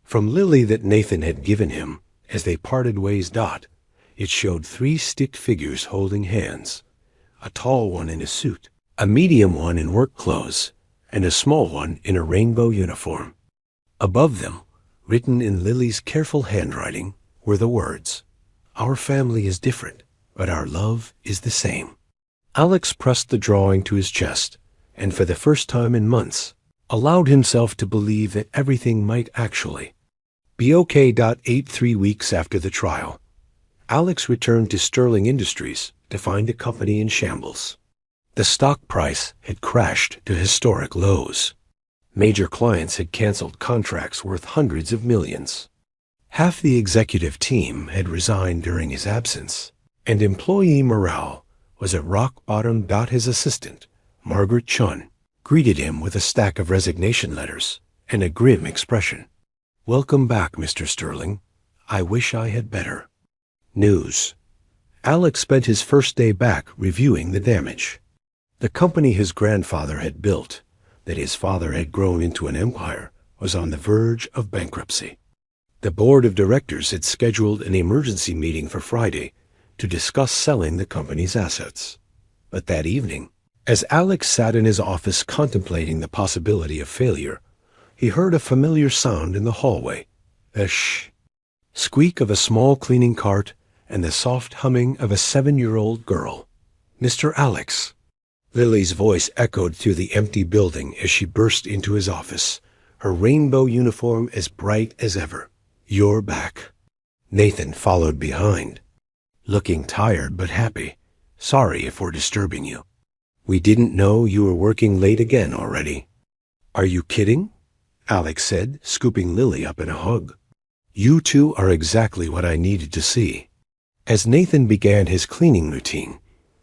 from Lily that Nathan had given him as they parted ways. It showed 3 stick figures holding hands, a tall one in a suit, a medium one in work clothes, and a small one in a rainbow uniform. Above them, written in Lily's careful handwriting, were the words, "Our family is different, but our love is the same." Alex pressed the drawing to his chest, and for the first time in months, allowed himself to believe that everything might actually be okay. 3 weeks after the trial, Alex returned to Sterling Industries to find the company in shambles. The stock price had crashed to historic lows. Major clients had canceled contracts worth hundreds of millions. Half the executive team had resigned during his absence, and employee morale was at rock bottom. His assistant, Margaret Chun, greeted him with a stack of resignation letters and a grim expression. "Welcome back, Mr. Sterling. I wish I had better news." Alex spent his first day back reviewing the damage. The company his grandfather had built, that his father had grown into an empire, was on the verge of bankruptcy. The board of directors had scheduled an emergency meeting for Friday to discuss selling the company's assets. But that evening, as Alex sat in his office contemplating the possibility of failure, he heard a familiar sound in the hallway, the squeak of a small cleaning cart and the soft humming of a 7-year-old girl. "Mr. Alex." Lily's voice echoed through the empty building as she burst into his office, her rainbow uniform as bright as ever. "You're back." Nathan followed behind, looking tired but happy. "Sorry if we're disturbing you. We didn't know you were working late again already." "Are you kidding?" Alex said, scooping Lily up in a hug. "You two are exactly what I needed to see." As Nathan began his cleaning routine,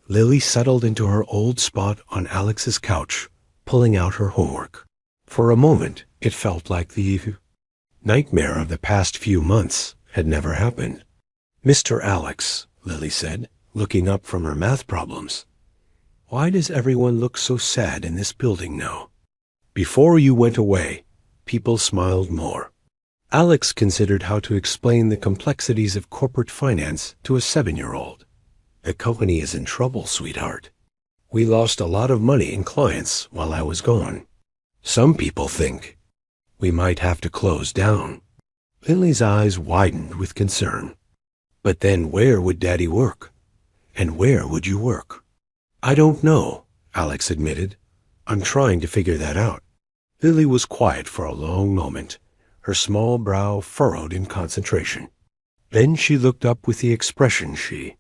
Lily settled into her old spot on Alex's couch, pulling out her homework. For a moment, it felt like the nightmare of the past few months had never happened. "Mr. Alex," Lily said, looking up from her math problems, "why does everyone look so sad in this building now? Before you went away, people smiled more." Alex considered how to explain the complexities of corporate finance to a 7-year-old. "The company is in trouble, sweetheart. We lost a lot of money in clients while I was gone. Some people think we might have to close down." Lily's eyes widened with concern. "But then where would Daddy work? And where would you work?" "I don't know," Alex admitted. "I'm trying to figure that out." Lily was quiet for a long moment, her small brow furrowed in concentration. Then she looked up with the expression she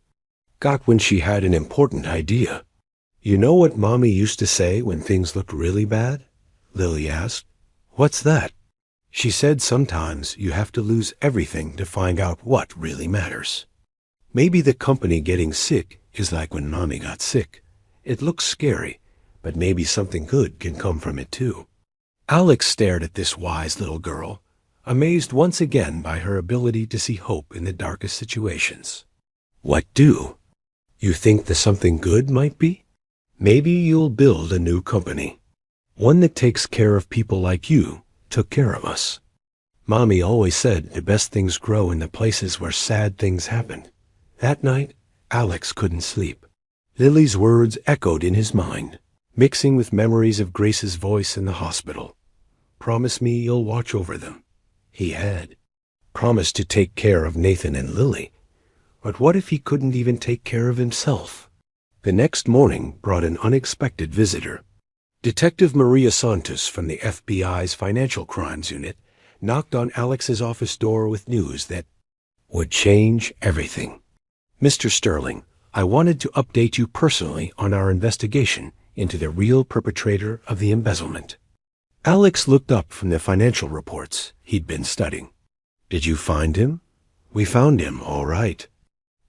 got when she had an important idea. "You know what Mommy used to say when things looked really bad?" Lily asked. "What's that?" "She said sometimes you have to lose everything to find out what really matters. Maybe the company getting sick is like when Mommy got sick. It looks scary, but maybe something good can come from it too." Alex stared at this wise little girl, amazed once again by her ability to see hope in the darkest situations. "What do? You think the something good might be? Maybe you'll build a new company. One that takes care of people like you took care of us. Mommy always said the best things grow in the places where sad things happen." That night, Alex couldn't sleep. Lily's words echoed in his mind, mixing with memories of Grace's voice in the hospital. "Promise me you'll watch over them." He had promised to take care of Nathan and Lily. But what if he couldn't even take care of himself? The next morning brought an unexpected visitor. Detective Maria Santos from the FBI's Financial Crimes Unit knocked on Alex's office door with news that would change everything. "Mr. Sterling, I wanted to update you personally on our investigation into the real perpetrator of the embezzlement." Alex looked up from the financial reports he'd been studying. "Did you find him?" "We found him, all right.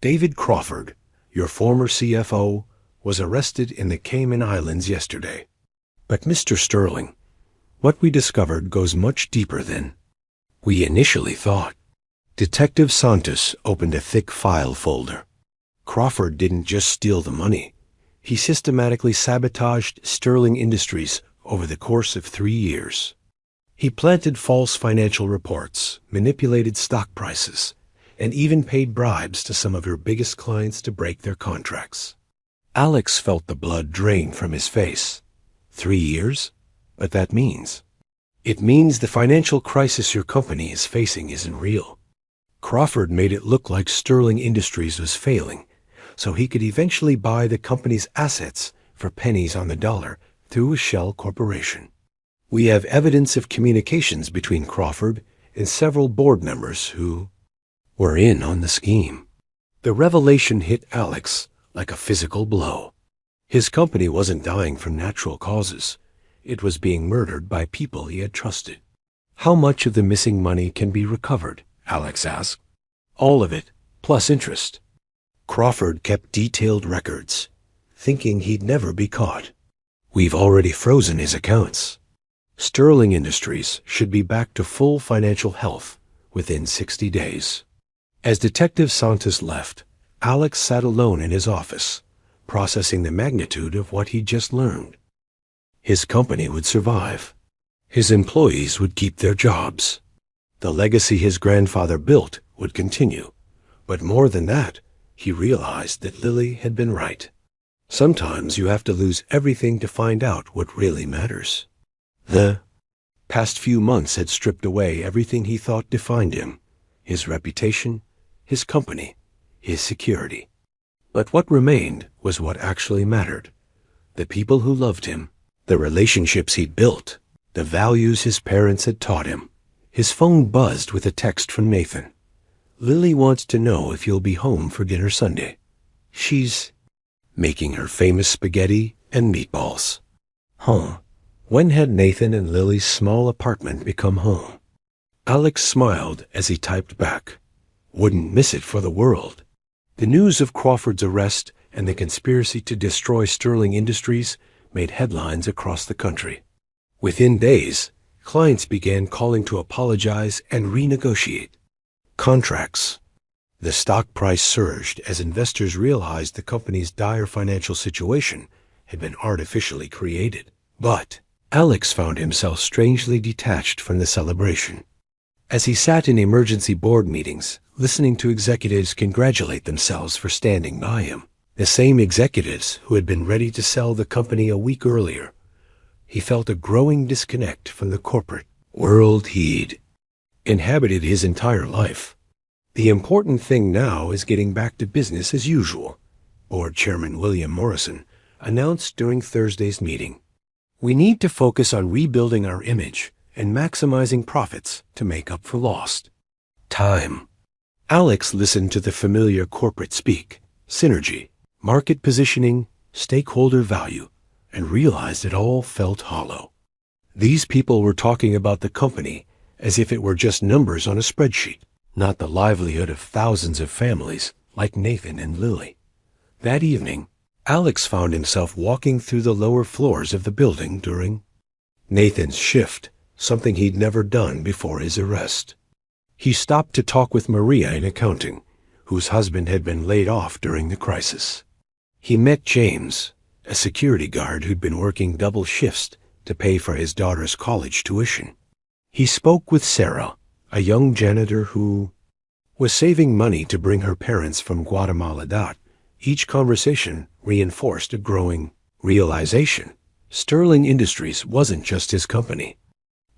David Crawford, your former CFO, was arrested in the Cayman Islands yesterday." "But Mr. Sterling, what we discovered goes much deeper than we initially thought." Detective Santos opened a thick file folder. Crawford didn't just steal the money. He systematically sabotaged Sterling Industries over the course of 3 years. He planted false financial reports, manipulated stock prices, and even paid bribes to some of her biggest clients to break their contracts. Alex felt the blood drain from his face. 3 years? But that means? It means the financial crisis your company is facing isn't real. Crawford made it look like Sterling Industries was failing, so he could eventually buy the company's assets for pennies on the dollar through a shell corporation. We have evidence of communications between Crawford and several board members who were in on the scheme. The revelation hit Alex like a physical blow. His company wasn't dying from natural causes. It was being murdered by people he had trusted. How much of the missing money can be recovered? Alex asked. All of it, plus interest. Crawford kept detailed records, thinking he'd never be caught. We've already frozen his accounts. Sterling Industries should be back to full financial health within 60 days. As Detective Santos left, Alex sat alone in his office, processing the magnitude of what he'd just learned. His company would survive. His employees would keep their jobs. The legacy his grandfather built would continue. But more than that, he realized that Lily had been right. Sometimes you have to lose everything to find out what really matters. The past few months had stripped away everything he thought defined him, his reputation, his company, his security. But what remained was what actually mattered. The people who loved him, the relationships he'd built, the values his parents had taught him. His phone buzzed with a text from Nathan. Lily wants to know if you'll be home for dinner Sunday. She's making her famous spaghetti and meatballs. Huh. When had Nathan and Lily's small apartment become home? Alex smiled as he typed back. Wouldn't miss it for the world. The news of Crawford's arrest and the conspiracy to destroy Sterling Industries made headlines across the country. Within days, clients began calling to apologize and renegotiate contracts. The stock price surged as investors realized the company's dire financial situation had been artificially created. But Alex found himself strangely detached from the celebration. As he sat in emergency board meetings, listening to executives congratulate themselves for standing by him, the same executives who had been ready to sell the company a week earlier, he felt a growing disconnect from the corporate world he'd inhabited his entire life. The important thing now is getting back to business as usual, Board Chairman William Morrison announced during Thursday's meeting. We need to focus on rebuilding our image and maximizing profits to make up for lost time. Alex listened to the familiar corporate speak, synergy, market positioning, stakeholder value, and realized it all felt hollow. These people were talking about the company as if it were just numbers on a spreadsheet, not the livelihood of thousands of families like Nathan and Lily. That evening, Alex found himself walking through the lower floors of the building during Nathan's shift, something he'd never done before his arrest. He stopped to talk with Maria in accounting, whose husband had been laid off during the crisis. He met James, a security guard who'd been working double shifts to pay for his daughter's college tuition. He spoke with Sarah, a young janitor who was saving money to bring her parents from Guatemala. Each conversation reinforced a growing realization. Sterling Industries wasn't just his company.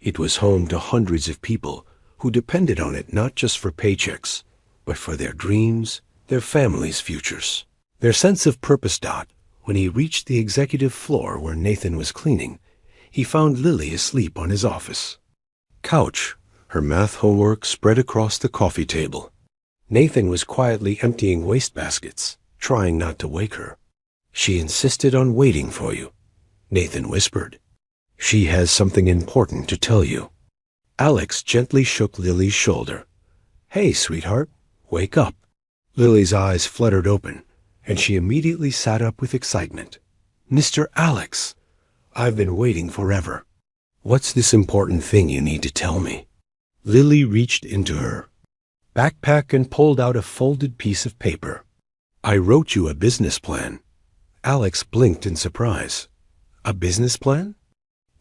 It was home to hundreds of people who depended on it not just for paychecks, but for their dreams, their families' futures, their sense of purpose. When he reached the executive floor where Nathan was cleaning, he found Lily asleep on his office couch, her math homework spread across the coffee table. Nathan was quietly emptying wastebaskets, trying not to wake her. She insisted on waiting for you, Nathan whispered. She has something important to tell you. Alex gently shook Lily's shoulder. Hey, sweetheart, wake up. Lily's eyes fluttered open, and she immediately sat up with excitement. Mr. Alex, I've been waiting forever. What's this important thing you need to tell me? Lily reached into her backpack and pulled out a folded piece of paper. I wrote you a business plan. Alex blinked in surprise. A business plan?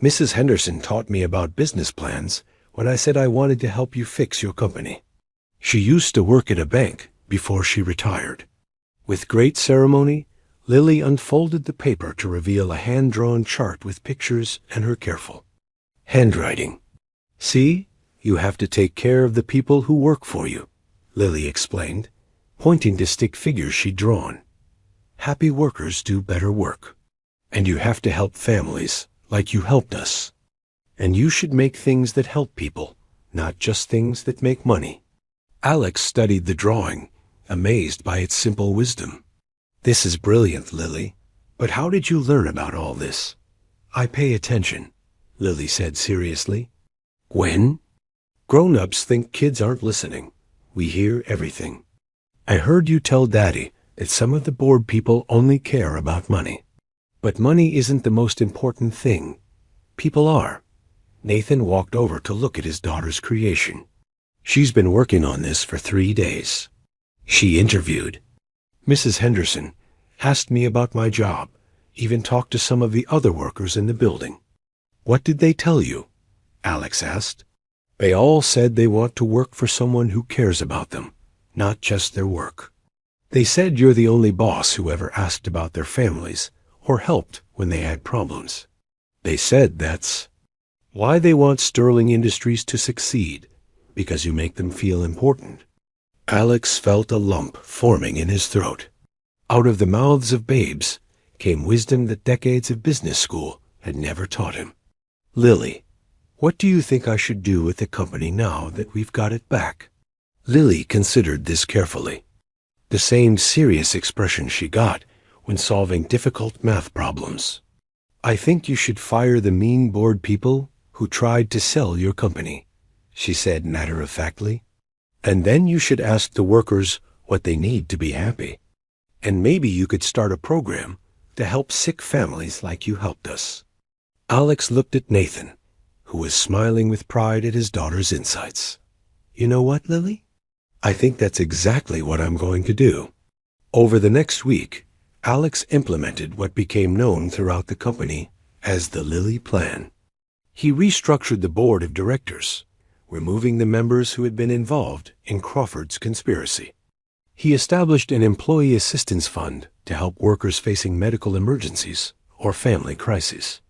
Mrs. Henderson taught me about business plans when I said I wanted to help you fix your company. She used to work at a bank before she retired. With great ceremony, Lily unfolded the paper to reveal a hand-drawn chart with pictures and her careful handwriting. See, you have to take care of the people who work for you, Lily explained, pointing to stick figures she'd drawn. Happy workers do better work. And you have to help families like you helped us. And you should make things that help people, not just things that make money. Alex studied the drawing, amazed by its simple wisdom. This is brilliant, Lily. But how did you learn about all this? I pay attention, Lily said seriously. When? Grown-ups think kids aren't listening. We hear everything. I heard you tell Daddy that some of the board people only care about money. But money isn't the most important thing. People are. Nathan walked over to look at his daughter's creation. She's been working on this for 3 days. She interviewed Mrs. Henderson, asked me about my job, even talked to some of the other workers in the building. What did they tell you? Alex asked. They all said they want to work for someone who cares about them, not just their work. They said you're the only boss who ever asked about their families or helped when they had problems. They said that's why they want Sterling Industries to succeed, because you make them feel important. Alex felt a lump forming in his throat. Out of the mouths of babes came wisdom that decades of business school had never taught him. Lily, what do you think I should do with the company now that we've got it back? Lily considered this carefully. The same serious expression she got when solving difficult math problems. I think you should fire the mean board people who tried to sell your company, she said matter-of-factly. And then you should ask the workers what they need to be happy. And maybe you could start a program to help sick families like you helped us. Alex looked at Nathan, who was smiling with pride at his daughter's insights. You know what, Lily? I think that's exactly what I'm going to do. Over the next week, Alex implemented what became known throughout the company as the Lily Plan. He restructured the board of directors, removing the members who had been involved in Crawford's conspiracy. He established an employee assistance fund to help workers facing medical emergencies or family crises.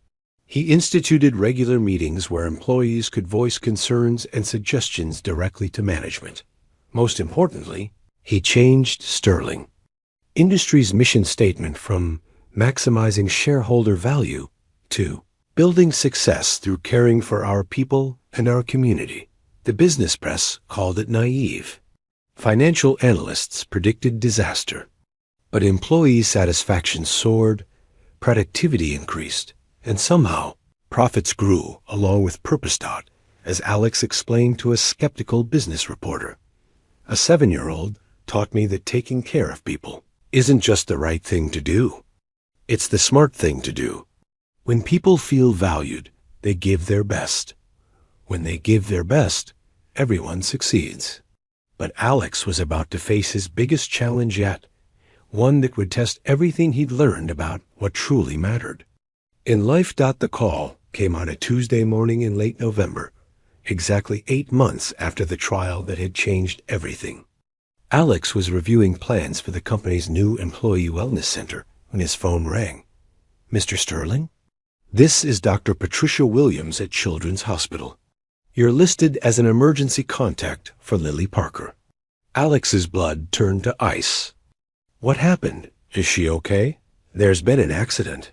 He instituted regular meetings where employees could voice concerns and suggestions directly to management. Most importantly, he changed Sterling Industries' mission statement from maximizing shareholder value to building success through caring for our people and our community. The business press called it naive. Financial analysts predicted disaster. But employee satisfaction soared, productivity increased, and somehow profits grew along with purpose. As Alex explained to a skeptical business reporter. A 7-year-old taught me that taking care of people isn't just the right thing to do. It's the smart thing to do. When people feel valued, they give their best. When they give their best, everyone succeeds. But Alex was about to face his biggest challenge yet, one that would test everything he'd learned about what truly mattered. In Life. The call came on a Tuesday morning in late November, exactly 8 months after the trial that had changed everything. Alex was reviewing plans for the company's new employee wellness center when his phone rang. Mr. Sterling? This is Dr. Patricia Williams at Children's Hospital. You're listed as an emergency contact for Lily Parker. Alex's blood turned to ice. What happened? Is she okay? There's been an accident.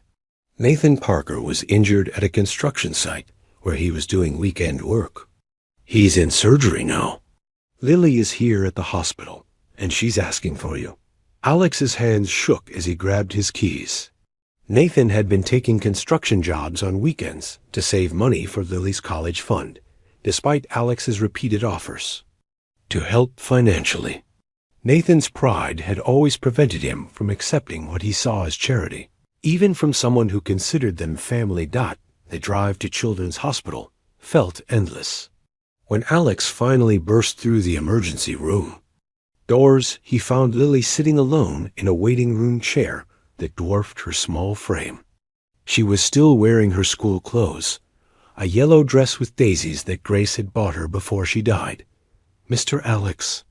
Nathan Parker was injured at a construction site where he was doing weekend work. He's in surgery now. Lily is here at the hospital, and she's asking for you. Alex's hands shook as he grabbed his keys. Nathan had been taking construction jobs on weekends to save money for Lily's college fund, despite Alex's repeated offers to help financially. Nathan's pride had always prevented him from accepting what he saw as charity, even from someone who considered them family. The drive to Children's Hospital felt endless. When Alex finally burst through the emergency room doors, he found Lily sitting alone in a waiting room chair that dwarfed her small frame. She was still wearing her school clothes, a yellow dress with daisies that Grace had bought her before she died. "Mr. Alex,"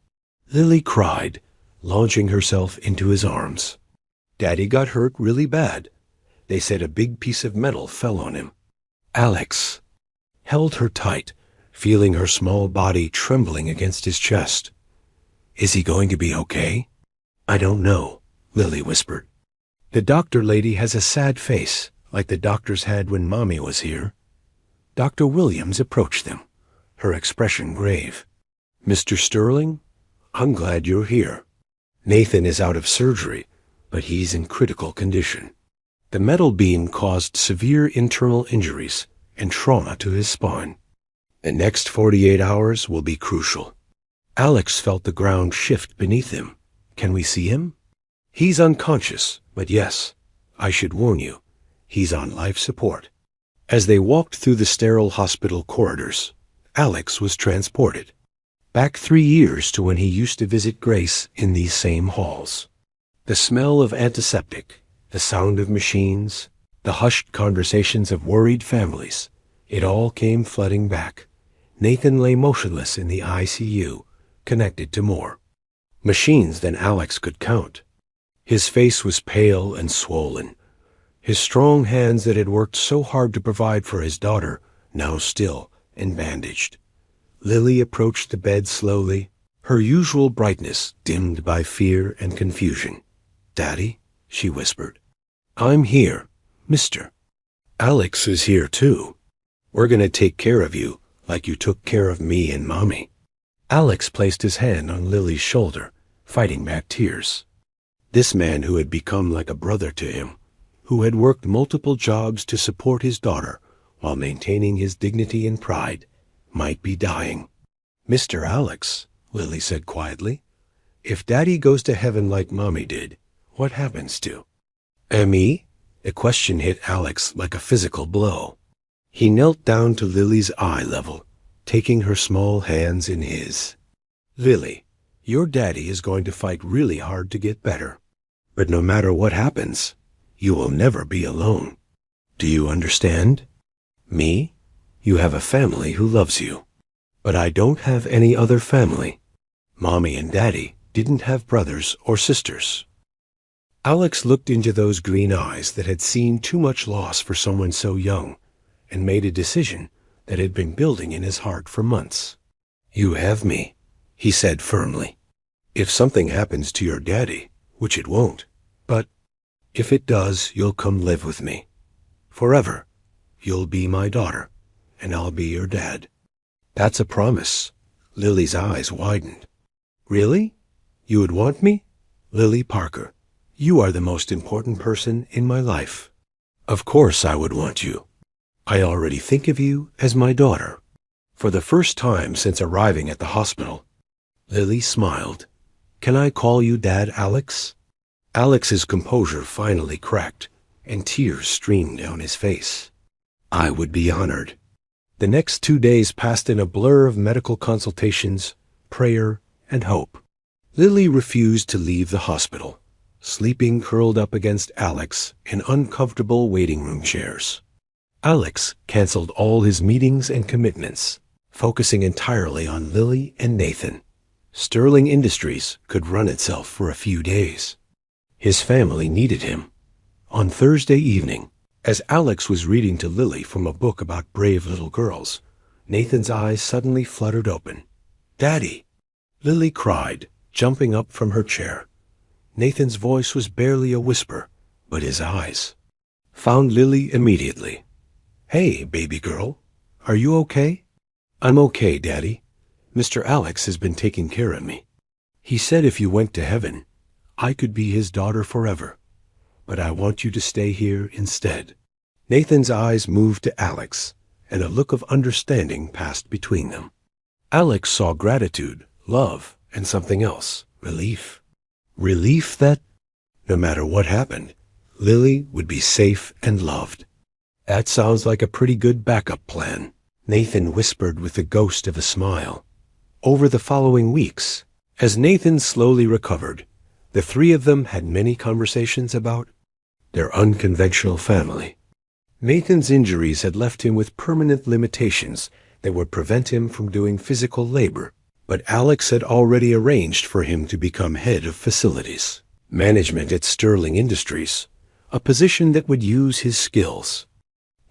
Lily cried, launching herself into his arms. "Daddy got hurt really bad. They said a big piece of metal fell on him." Alex held her tight, feeling her small body trembling against his chest. "Is he going to be okay?" "I don't know," Lily whispered. "The doctor lady has a sad face, like the doctors had when Mommy was here." Dr. Williams approached them, her expression grave. "Mr. Sterling, I'm glad you're here. Nathan is out of surgery, but he's in critical condition. The metal beam caused severe internal injuries and trauma to his spine. The next 48 hours will be crucial." Alex felt the ground shift beneath him. "Can we see him?" "He's unconscious, but yes, I should warn you, he's on life support." As they walked through the sterile hospital corridors, Alex was transported back 3 years to when he used to visit Grace in these same halls. The smell of antiseptic, the sound of machines, the hushed conversations of worried families, it all came flooding back. Nathan lay motionless in the ICU, connected to more machines than Alex could count. His face was pale and swollen. His strong hands that had worked so hard to provide for his daughter, now still and bandaged. Lily approached the bed slowly, her usual brightness dimmed by fear and confusion. "Daddy," she whispered. "I'm here, mister. Alex is here too. We're going to take care of you like you took care of me and Mommy." Alex placed his hand on Lily's shoulder, fighting back tears. This man who had become like a brother to him, who had worked multiple jobs to support his daughter while maintaining his dignity and pride, might be dying. "Mr. Alex," Lily said quietly, "if Daddy goes to heaven like Mommy did, what happens to me?" The question hit Alex like a physical blow. He knelt down to Lily's eye level, taking her small hands in his. "Lily, your daddy is going to fight really hard to get better. But no matter what happens, you will never be alone. Do you understand? Me? You have a family who loves you. But I don't have any other family. Mommy and Daddy didn't have brothers or sisters." Alex looked into those green eyes that had seen too much loss for someone so young, and made a decision that had been building in his heart for months. "You have me," he said firmly. "If something happens to your daddy, which it won't, but if it does, you'll come live with me. Forever. You'll be my daughter, and I'll be your dad." "That's a promise." Lily's eyes widened. "Really? You would want me?" "Lily Parker, you are the most important person in my life. Of course I would want you. I already think of you as my daughter." For the first time since arriving at the hospital, Lily smiled. "Can I call you Dad, Alex?" Alex's composure finally cracked, and tears streamed down his face. "I would be honored." The next 2 days passed in a blur of medical consultations, prayer, and hope. Lily refused to leave the hospital, sleeping curled up against Alex in uncomfortable waiting room chairs. Alex canceled all his meetings and commitments, focusing entirely on Lily and Nathan. Sterling Industries could run itself for a few days. His family needed him. On Thursday evening, as Alex was reading to Lily from a book about brave little girls, Nathan's eyes suddenly fluttered open. "Daddy!" Lily cried, jumping up from her chair. Nathan's voice was barely a whisper, but his eyes found Lily immediately. "Hey, baby girl, are you okay?" "I'm okay, Daddy. Mr. Alex has been taking care of me. He said if you went to heaven, I could be his daughter forever. But I want you to stay here instead." Nathan's eyes moved to Alex, and a look of understanding passed between them. Alex saw gratitude, love, and something else, relief. Relief that, no matter what happened, Lily would be safe and loved. "That sounds like a pretty good backup plan," Nathan whispered with the ghost of a smile. Over the following weeks, as Nathan slowly recovered, the three of them had many conversations about their unconventional family. Nathan's injuries had left him with permanent limitations that would prevent him from doing physical labor, but Alex had already arranged for him to become head of facilities management at Sterling Industries, a position that would use his skills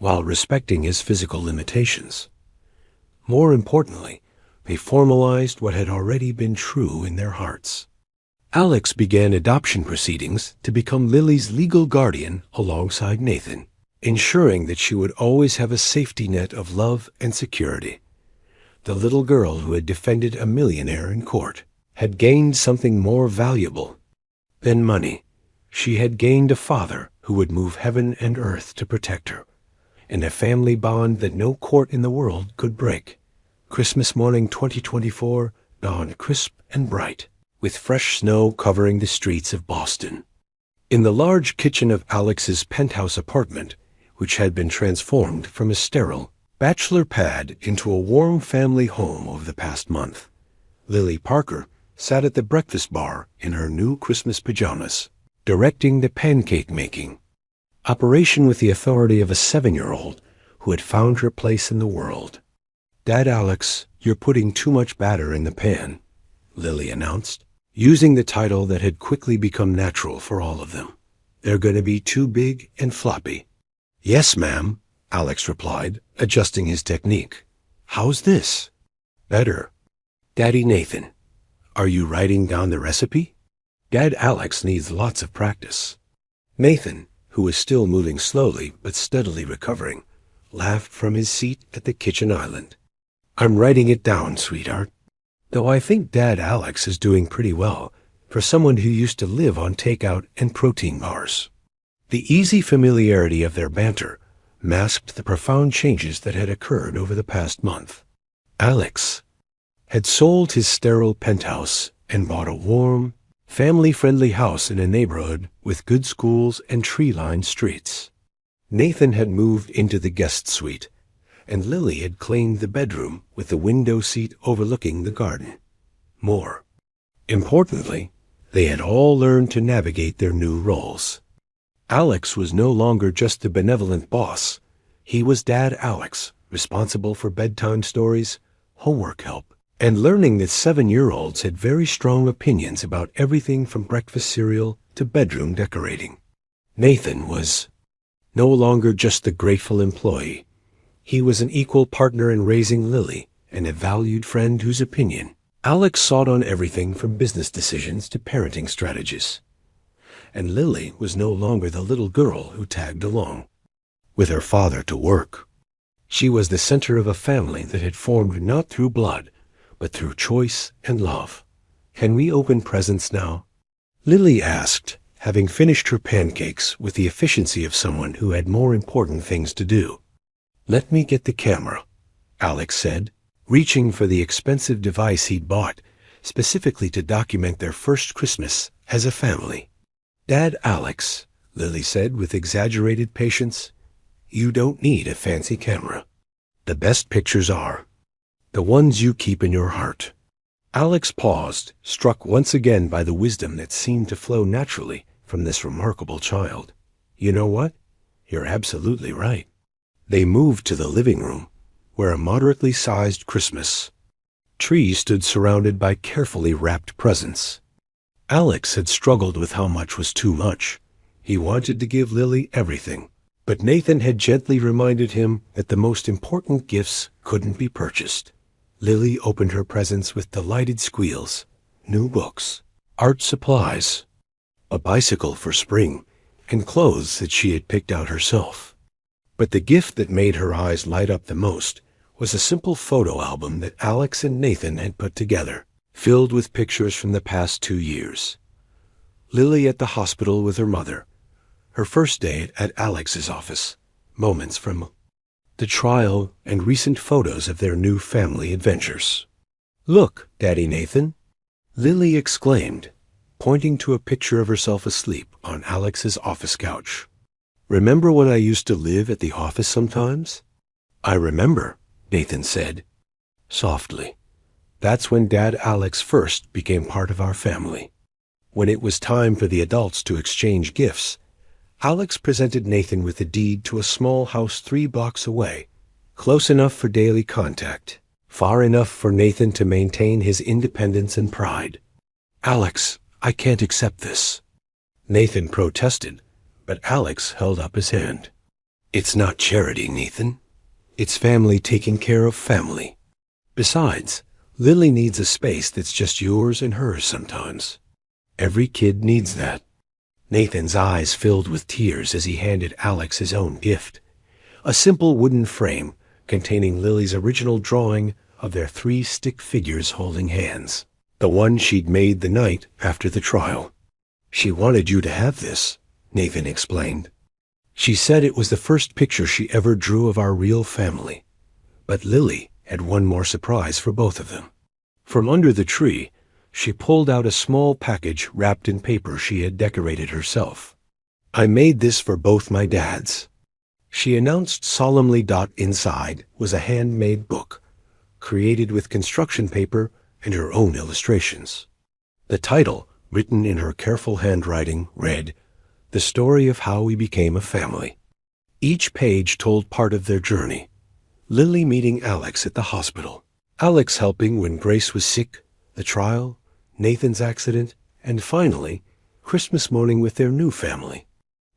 while respecting his physical limitations. More importantly, they formalized what had already been true in their hearts. Alex began adoption proceedings to become Lily's legal guardian alongside Nathan, ensuring that she would always have a safety net of love and security. The little girl who had defended a millionaire in court had gained something more valuable than money. She had gained a father who would move heaven and earth to protect her, and a family bond that no court in the world could break. Christmas morning 2024 dawned crisp and bright, with fresh snow covering the streets of Boston. In the large kitchen of Alex's penthouse apartment, which had been transformed from a sterile bachelor pad into a warm family home over the past month, Lily Parker sat at the breakfast bar in her new Christmas pajamas, directing the pancake making operation with the authority of a 7-year-old who had found her place in the world. "Dad, Alex, you're putting too much batter in the pan," Lily announced, using the title that had quickly become natural for all of them. "They're going to be too big and floppy." "Yes, ma'am," Alex replied, adjusting his technique. "How's this?" "Better." "Daddy Nathan, are you writing down the recipe?" "Dad Alex needs lots of practice." Nathan, who was still moving slowly but steadily recovering, laughed from his seat at the kitchen island. "I'm writing it down, sweetheart. Though I think Dad Alex is doing pretty well for someone who used to live on takeout and protein bars." The easy familiarity of their banter masked the profound changes that had occurred over the past month. Alex had sold his sterile penthouse and bought a warm, family-friendly house in a neighborhood with good schools and tree-lined streets. Nathan had moved into the guest suite, and Lily had claimed the bedroom with the window seat overlooking the garden. More importantly, they had all learned to navigate their new roles. Alex was no longer just the benevolent boss. He was Dad Alex, responsible for bedtime stories, homework help, and learning that 7-year-olds had very strong opinions about everything from breakfast cereal to bedroom decorating. Nathan was no longer just the grateful employee. He was an equal partner in raising Lily and a valued friend whose opinion Alex sought on everything from business decisions to parenting strategies. And Lily was no longer the little girl who tagged along with her father to work. She was the center of a family that had formed not through blood, but through choice and love. "Can we open presents now?" Lily asked, having finished her pancakes with the efficiency of someone who had more important things to do. "Let me get the camera," Alex said, reaching for the expensive device he'd bought specifically to document their first Christmas as a family. "Dad Alex," Lily said with exaggerated patience, "you don't need a fancy camera. The best pictures are the ones you keep in your heart." Alex paused, struck once again by the wisdom that seemed to flow naturally from this remarkable child. "You know what? You're absolutely right." They moved to the living room, where a moderately sized Christmas tree stood surrounded by carefully wrapped presents. Alex had struggled with how much was too much. He wanted to give Lily everything, but Nathan had gently reminded him that the most important gifts couldn't be purchased. Lily opened her presents with delighted squeals: new books, art supplies, a bicycle for spring, and clothes that she had picked out herself. But the gift that made her eyes light up the most was a simple photo album that Alex and Nathan had put together, filled with pictures from the past 2 years. Lily at the hospital with her mother, her first day at Alex's office, moments from the trial, and recent photos of their new family adventures. "Look, Daddy Nathan," Lily exclaimed, pointing to a picture of herself asleep on Alex's office couch. "Remember when I used to live at the office sometimes?" "I remember," Nathan said, softly. That's when Dad Alex first became part of our family. When it was time for the adults to exchange gifts, Alex presented Nathan with a deed to a small house 3 blocks away, close enough for daily contact, far enough for Nathan to maintain his independence and pride. Alex, I can't accept this. Nathan protested, but Alex held up his hand. It's not charity, Nathan. It's family taking care of family. Besides, Lily needs a space that's just yours and hers sometimes. Every kid needs that. Nathan's eyes filled with tears as he handed Alex his own gift, a simple wooden frame containing Lily's original drawing of their 3 stick figures holding hands, the one she'd made the night after the trial. She wanted you to have this, Nathan explained. She said it was the first picture she ever drew of our real family. But Lily had one more surprise for both of them. From under the tree, she pulled out a small package wrapped in paper she had decorated herself. I made this for both my dads. She announced solemnly. Inside was a handmade book, created with construction paper and her own illustrations. The title, written in her careful handwriting, read, The Story of How We Became a Family. Each page told part of their journey. Lily meeting Alex at the hospital, Alex helping when Grace was sick, the trial, Nathan's accident, and finally, Christmas morning with their new family.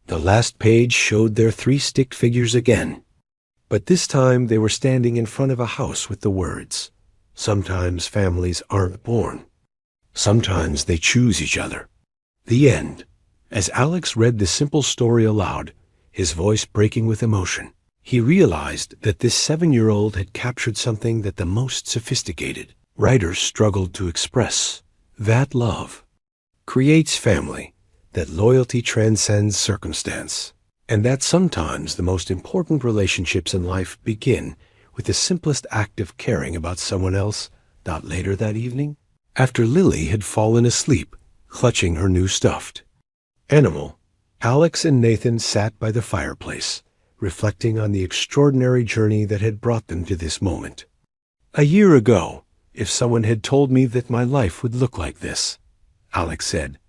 The last page showed their 3 stick figures again, but this time they were standing in front of a house with the words, Sometimes families aren't born. Sometimes they choose each other. The end. As Alex read the simple story aloud, his voice breaking with emotion, he realized that this 7-year-old had captured something that the most sophisticated writers struggled to express. That love creates family, that loyalty transcends circumstance, and that sometimes the most important relationships in life begin with the simplest act of caring about someone else. Later that evening, after Lily had fallen asleep, clutching her new stuffed animal, Alex and Nathan sat by the fireplace, reflecting on the extraordinary journey that had brought them to this moment. A year ago, if someone had told me that my life would look like this, Alex said,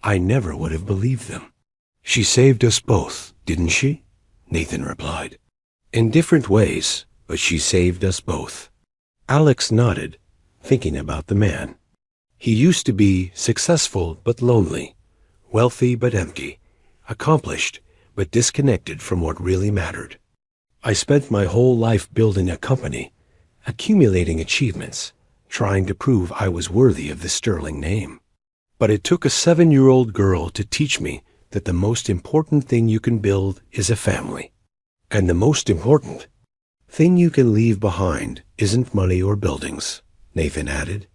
I never would have believed them. She saved us both, didn't she? Nathan replied. In different ways, but she saved us both. Alex nodded, thinking about the man. He used to be successful but lonely, wealthy but empty, accomplished but disconnected from what really mattered. I spent my whole life building a company, accumulating achievements, trying to prove I was worthy of the sterling name. But it took a 7-year-old girl to teach me that the most important thing you can build is a family. And the most important thing you can leave behind isn't money or buildings, Nathan added.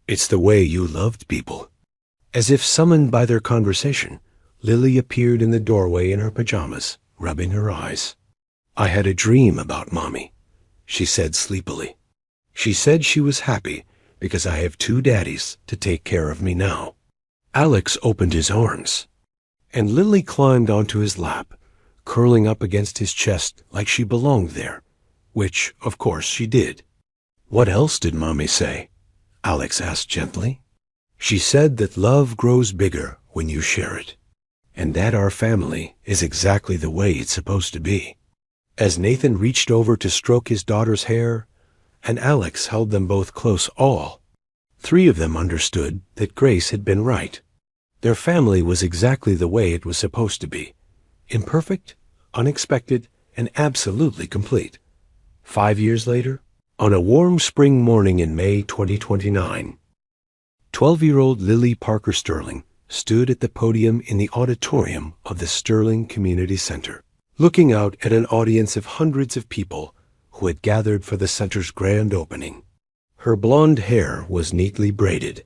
It's the way you loved people. As if summoned by their conversation, Lily appeared in the doorway in her pajamas, rubbing her eyes. I had a dream about Mommy, she said sleepily. She said she was happy because I have 2 daddies to take care of me now. Alex opened his arms, and Lily climbed onto his lap, curling up against his chest like she belonged there, which, of course, she did. What else did Mommy say? Alex asked gently. She said that love grows bigger when you share it, and that our family is exactly the way it's supposed to be. As Nathan reached over to stroke his daughter's hair, and Alex held them both close, all 3 of them understood that Grace had been right. Their family was exactly the way it was supposed to be, imperfect, unexpected, and absolutely complete. 5 years later, on a warm spring morning in May 2029, 12-year-old Lily Parker Sterling stood at the podium in the auditorium of the Sterling Community Center, looking out at an audience of hundreds of people who had gathered for the center's grand opening. Her blonde hair was neatly braided,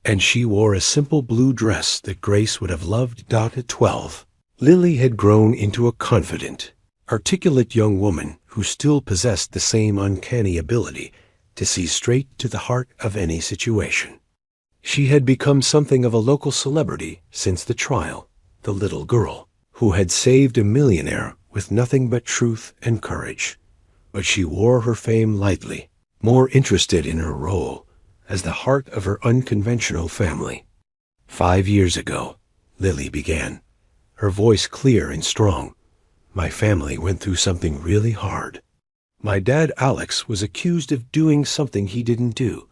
and she wore a simple blue dress that Grace would have loved. At 12, Lily had grown into a confident, articulate young woman who still possessed the same uncanny ability to see straight to the heart of any situation. She had become something of a local celebrity since the trial, the little girl who had saved a millionaire with nothing but truth and courage, but she wore her fame lightly, more interested in her role as the heart of her unconventional family. 5 years ago, Lily began, her voice clear and strong. My family went through something really hard. My dad, Alex, was accused of doing something he didn't do,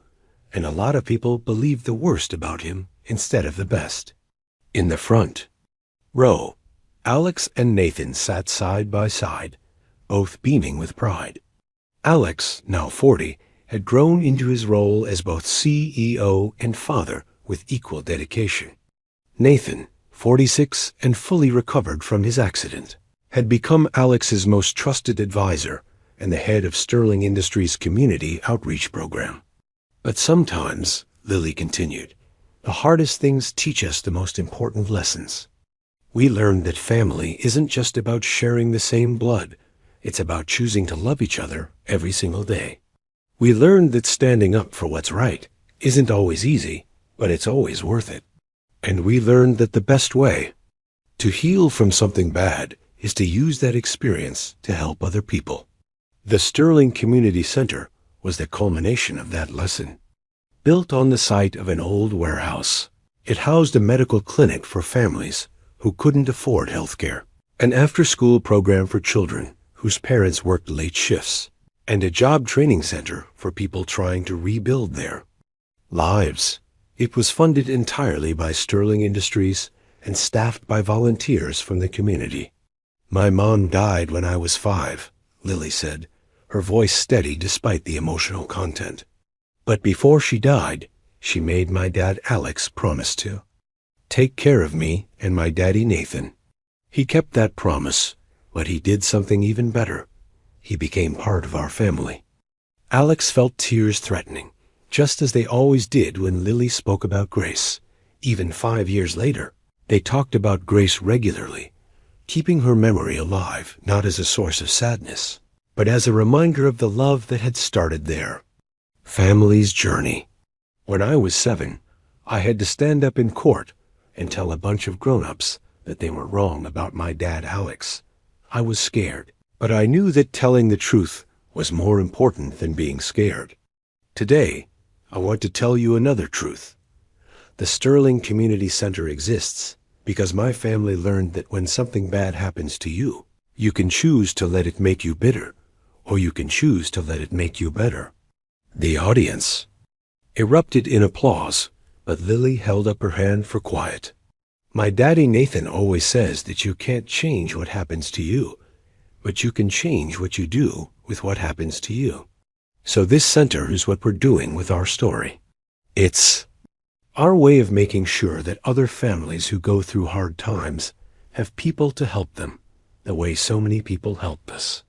and a lot of people believed the worst about him instead of the best. In the front row, Alex and Nathan sat side by side, both beaming with pride. Alex, now 40, had grown into his role as both CEO and father with equal dedication. Nathan, 46 and fully recovered from his accident, had become Alex's most trusted advisor and the head of Sterling Industries' community outreach program. But sometimes, Lily continued, the hardest things teach us the most important lessons. We learned that family isn't just about sharing the same blood. It's about choosing to love each other every single day. We learned that standing up for what's right isn't always easy, but it's always worth it. And we learned that the best way to heal from something bad is to use that experience to help other people. The Sterling Community Center was the culmination of that lesson. Built on the site of an old warehouse, it housed a medical clinic for families who couldn't afford health care, an after-school program for children whose parents worked late shifts, and a job training center for people trying to rebuild their lives. It was funded entirely by Sterling Industries and staffed by volunteers from the community. My mom died when I was 5, Lily said, her voice steady despite the emotional content. But before she died, she made my dad Alex promise to take care of me and my daddy Nathan. He kept that promise, but he did something even better. He became part of our family. Alex felt tears threatening, just as they always did when Lily spoke about Grace. Even 5 years later, they talked about Grace regularly, keeping her memory alive not as a source of sadness, but as a reminder of the love that had started there. Family's journey. When I was 7, I had to stand up in court and tell a bunch of grown-ups that they were wrong about my dad Alex. I was scared, but I knew that telling the truth was more important than being scared. Today, I want to tell you another truth. The Sterling Community Center exists because my family learned that when something bad happens to you, you can choose to let it make you bitter, or you can choose to let it make you better. The audience erupted in applause, but Lily held up her hand for quiet. My daddy Nathan always says that you can't change what happens to you, but you can change what you do with what happens to you. So this center is what we're doing with our story. It's our way of making sure that other families who go through hard times have people to help them, the way so many people helped us.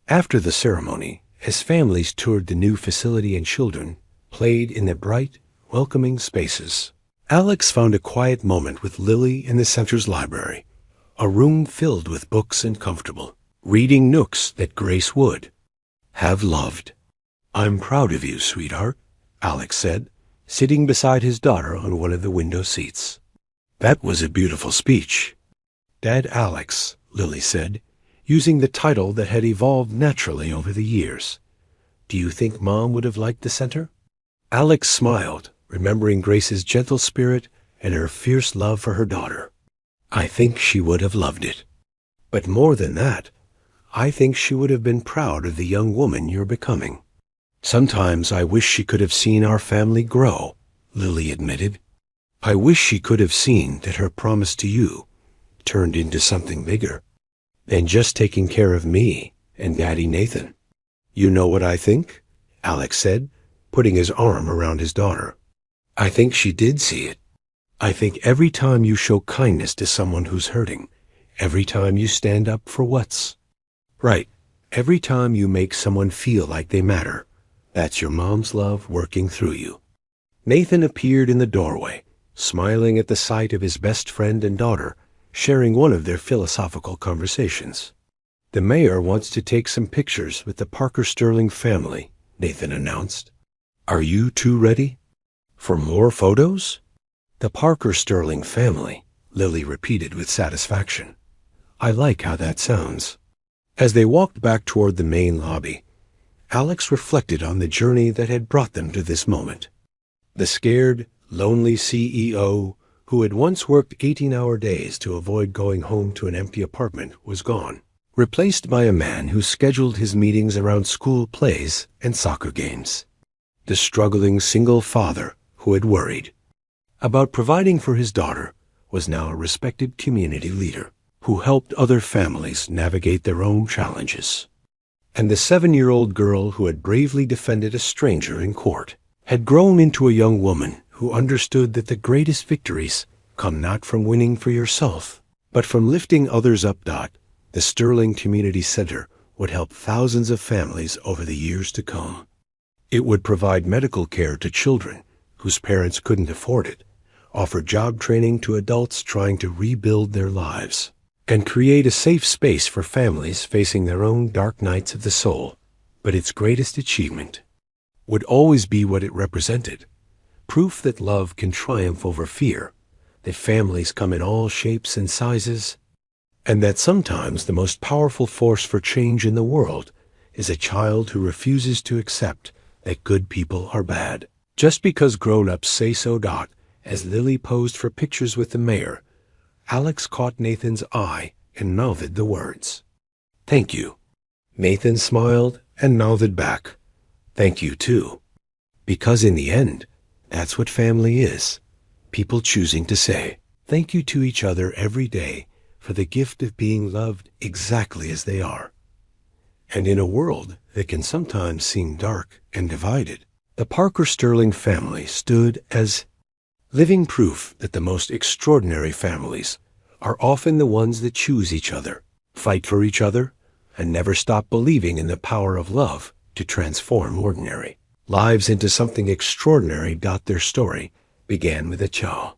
After the ceremony, as families toured the new facility and children played in the bright, welcoming spaces, Alex found a quiet moment with Lily in the center's library, a room filled with books and comfortable reading nooks that Grace would have loved. I'm proud of you, sweetheart, Alex said, sitting beside his daughter on one of the window seats. That was a beautiful speech. Dad Alex, Lily said, using the title that had evolved naturally over the years. Do you think Mom would have liked the center? Alex smiled, remembering Grace's gentle spirit and her fierce love for her daughter. I think she would have loved it. But more than that, I think she would have been proud of the young woman you're becoming. Sometimes I wish she could have seen our family grow, Lily admitted. I wish she could have seen that her promise to you turned into something bigger than just taking care of me and Daddy Nathan. You know what I think? Alex said, putting his arm around his daughter. I think she did see it. I think every time you show kindness to someone who's hurting, every time you stand up for what's right, every time you make someone feel like they matter, that's your mom's love working through you. Nathan appeared in the doorway, smiling at the sight of his best friend and daughter, sharing one of their philosophical conversations. The mayor wants to take some pictures with the Parker Sterling family, Nathan announced. Are you two ready for more photos? The Parker Sterling family, Lily repeated with satisfaction. I like how that sounds. As they walked back toward the main lobby, Alex reflected on the journey that had brought them to this moment. The scared, lonely CEO who had once worked 18-hour days to avoid going home to an empty apartment was gone, replaced by a man who scheduled his meetings around school plays and soccer games. The struggling single father who had worried about providing for his daughter was now a respected community leader who helped other families navigate their own challenges. And the 7-year-old girl who had bravely defended a stranger in court had grown into a young woman who understood that the greatest victories come not from winning for yourself, but from lifting others up. The Sterling Community Center would help thousands of families over the years to come. It would provide medical care to children whose parents couldn't afford it, offer job training to adults trying to rebuild their lives, and create a safe space for families facing their own dark nights of the soul. But its greatest achievement would always be what it represented: proof that love can triumph over fear, that families come in all shapes and sizes, and that sometimes the most powerful force for change in the world is a child who refuses to accept that good people are bad just because grown-ups say so. As Lily posed for pictures with the mayor, Alex caught Nathan's eye and mouthed the words, "Thank you." Nathan smiled and mouthed back, "Thank you too." Because in the end, that's what family is. People choosing to say thank you to each other every day for the gift of being loved exactly as they are. And in a world that can sometimes seem dark and divided, the Parker Sterling family stood as living proof that the most extraordinary families are often the ones that choose each other, fight for each other, and never stop believing in the power of love to transform ordinary lives into something extraordinary. Their story began with a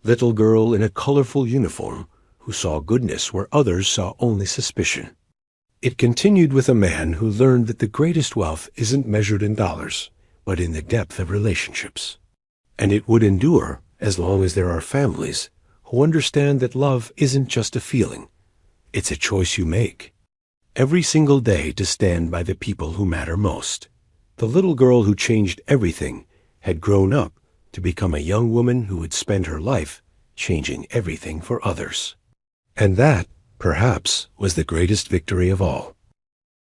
little girl in a colorful uniform who saw goodness where others saw only suspicion. It continued with a man who learned that the greatest wealth isn't measured in dollars, but in the depth of relationships. And it would endure as long as there are families who understand that love isn't just a feeling, it's a choice you make every single day to stand by the people who matter most. The little girl who changed everything had grown up to become a young woman who would spend her life changing everything for others. And that, perhaps, was the greatest victory of all.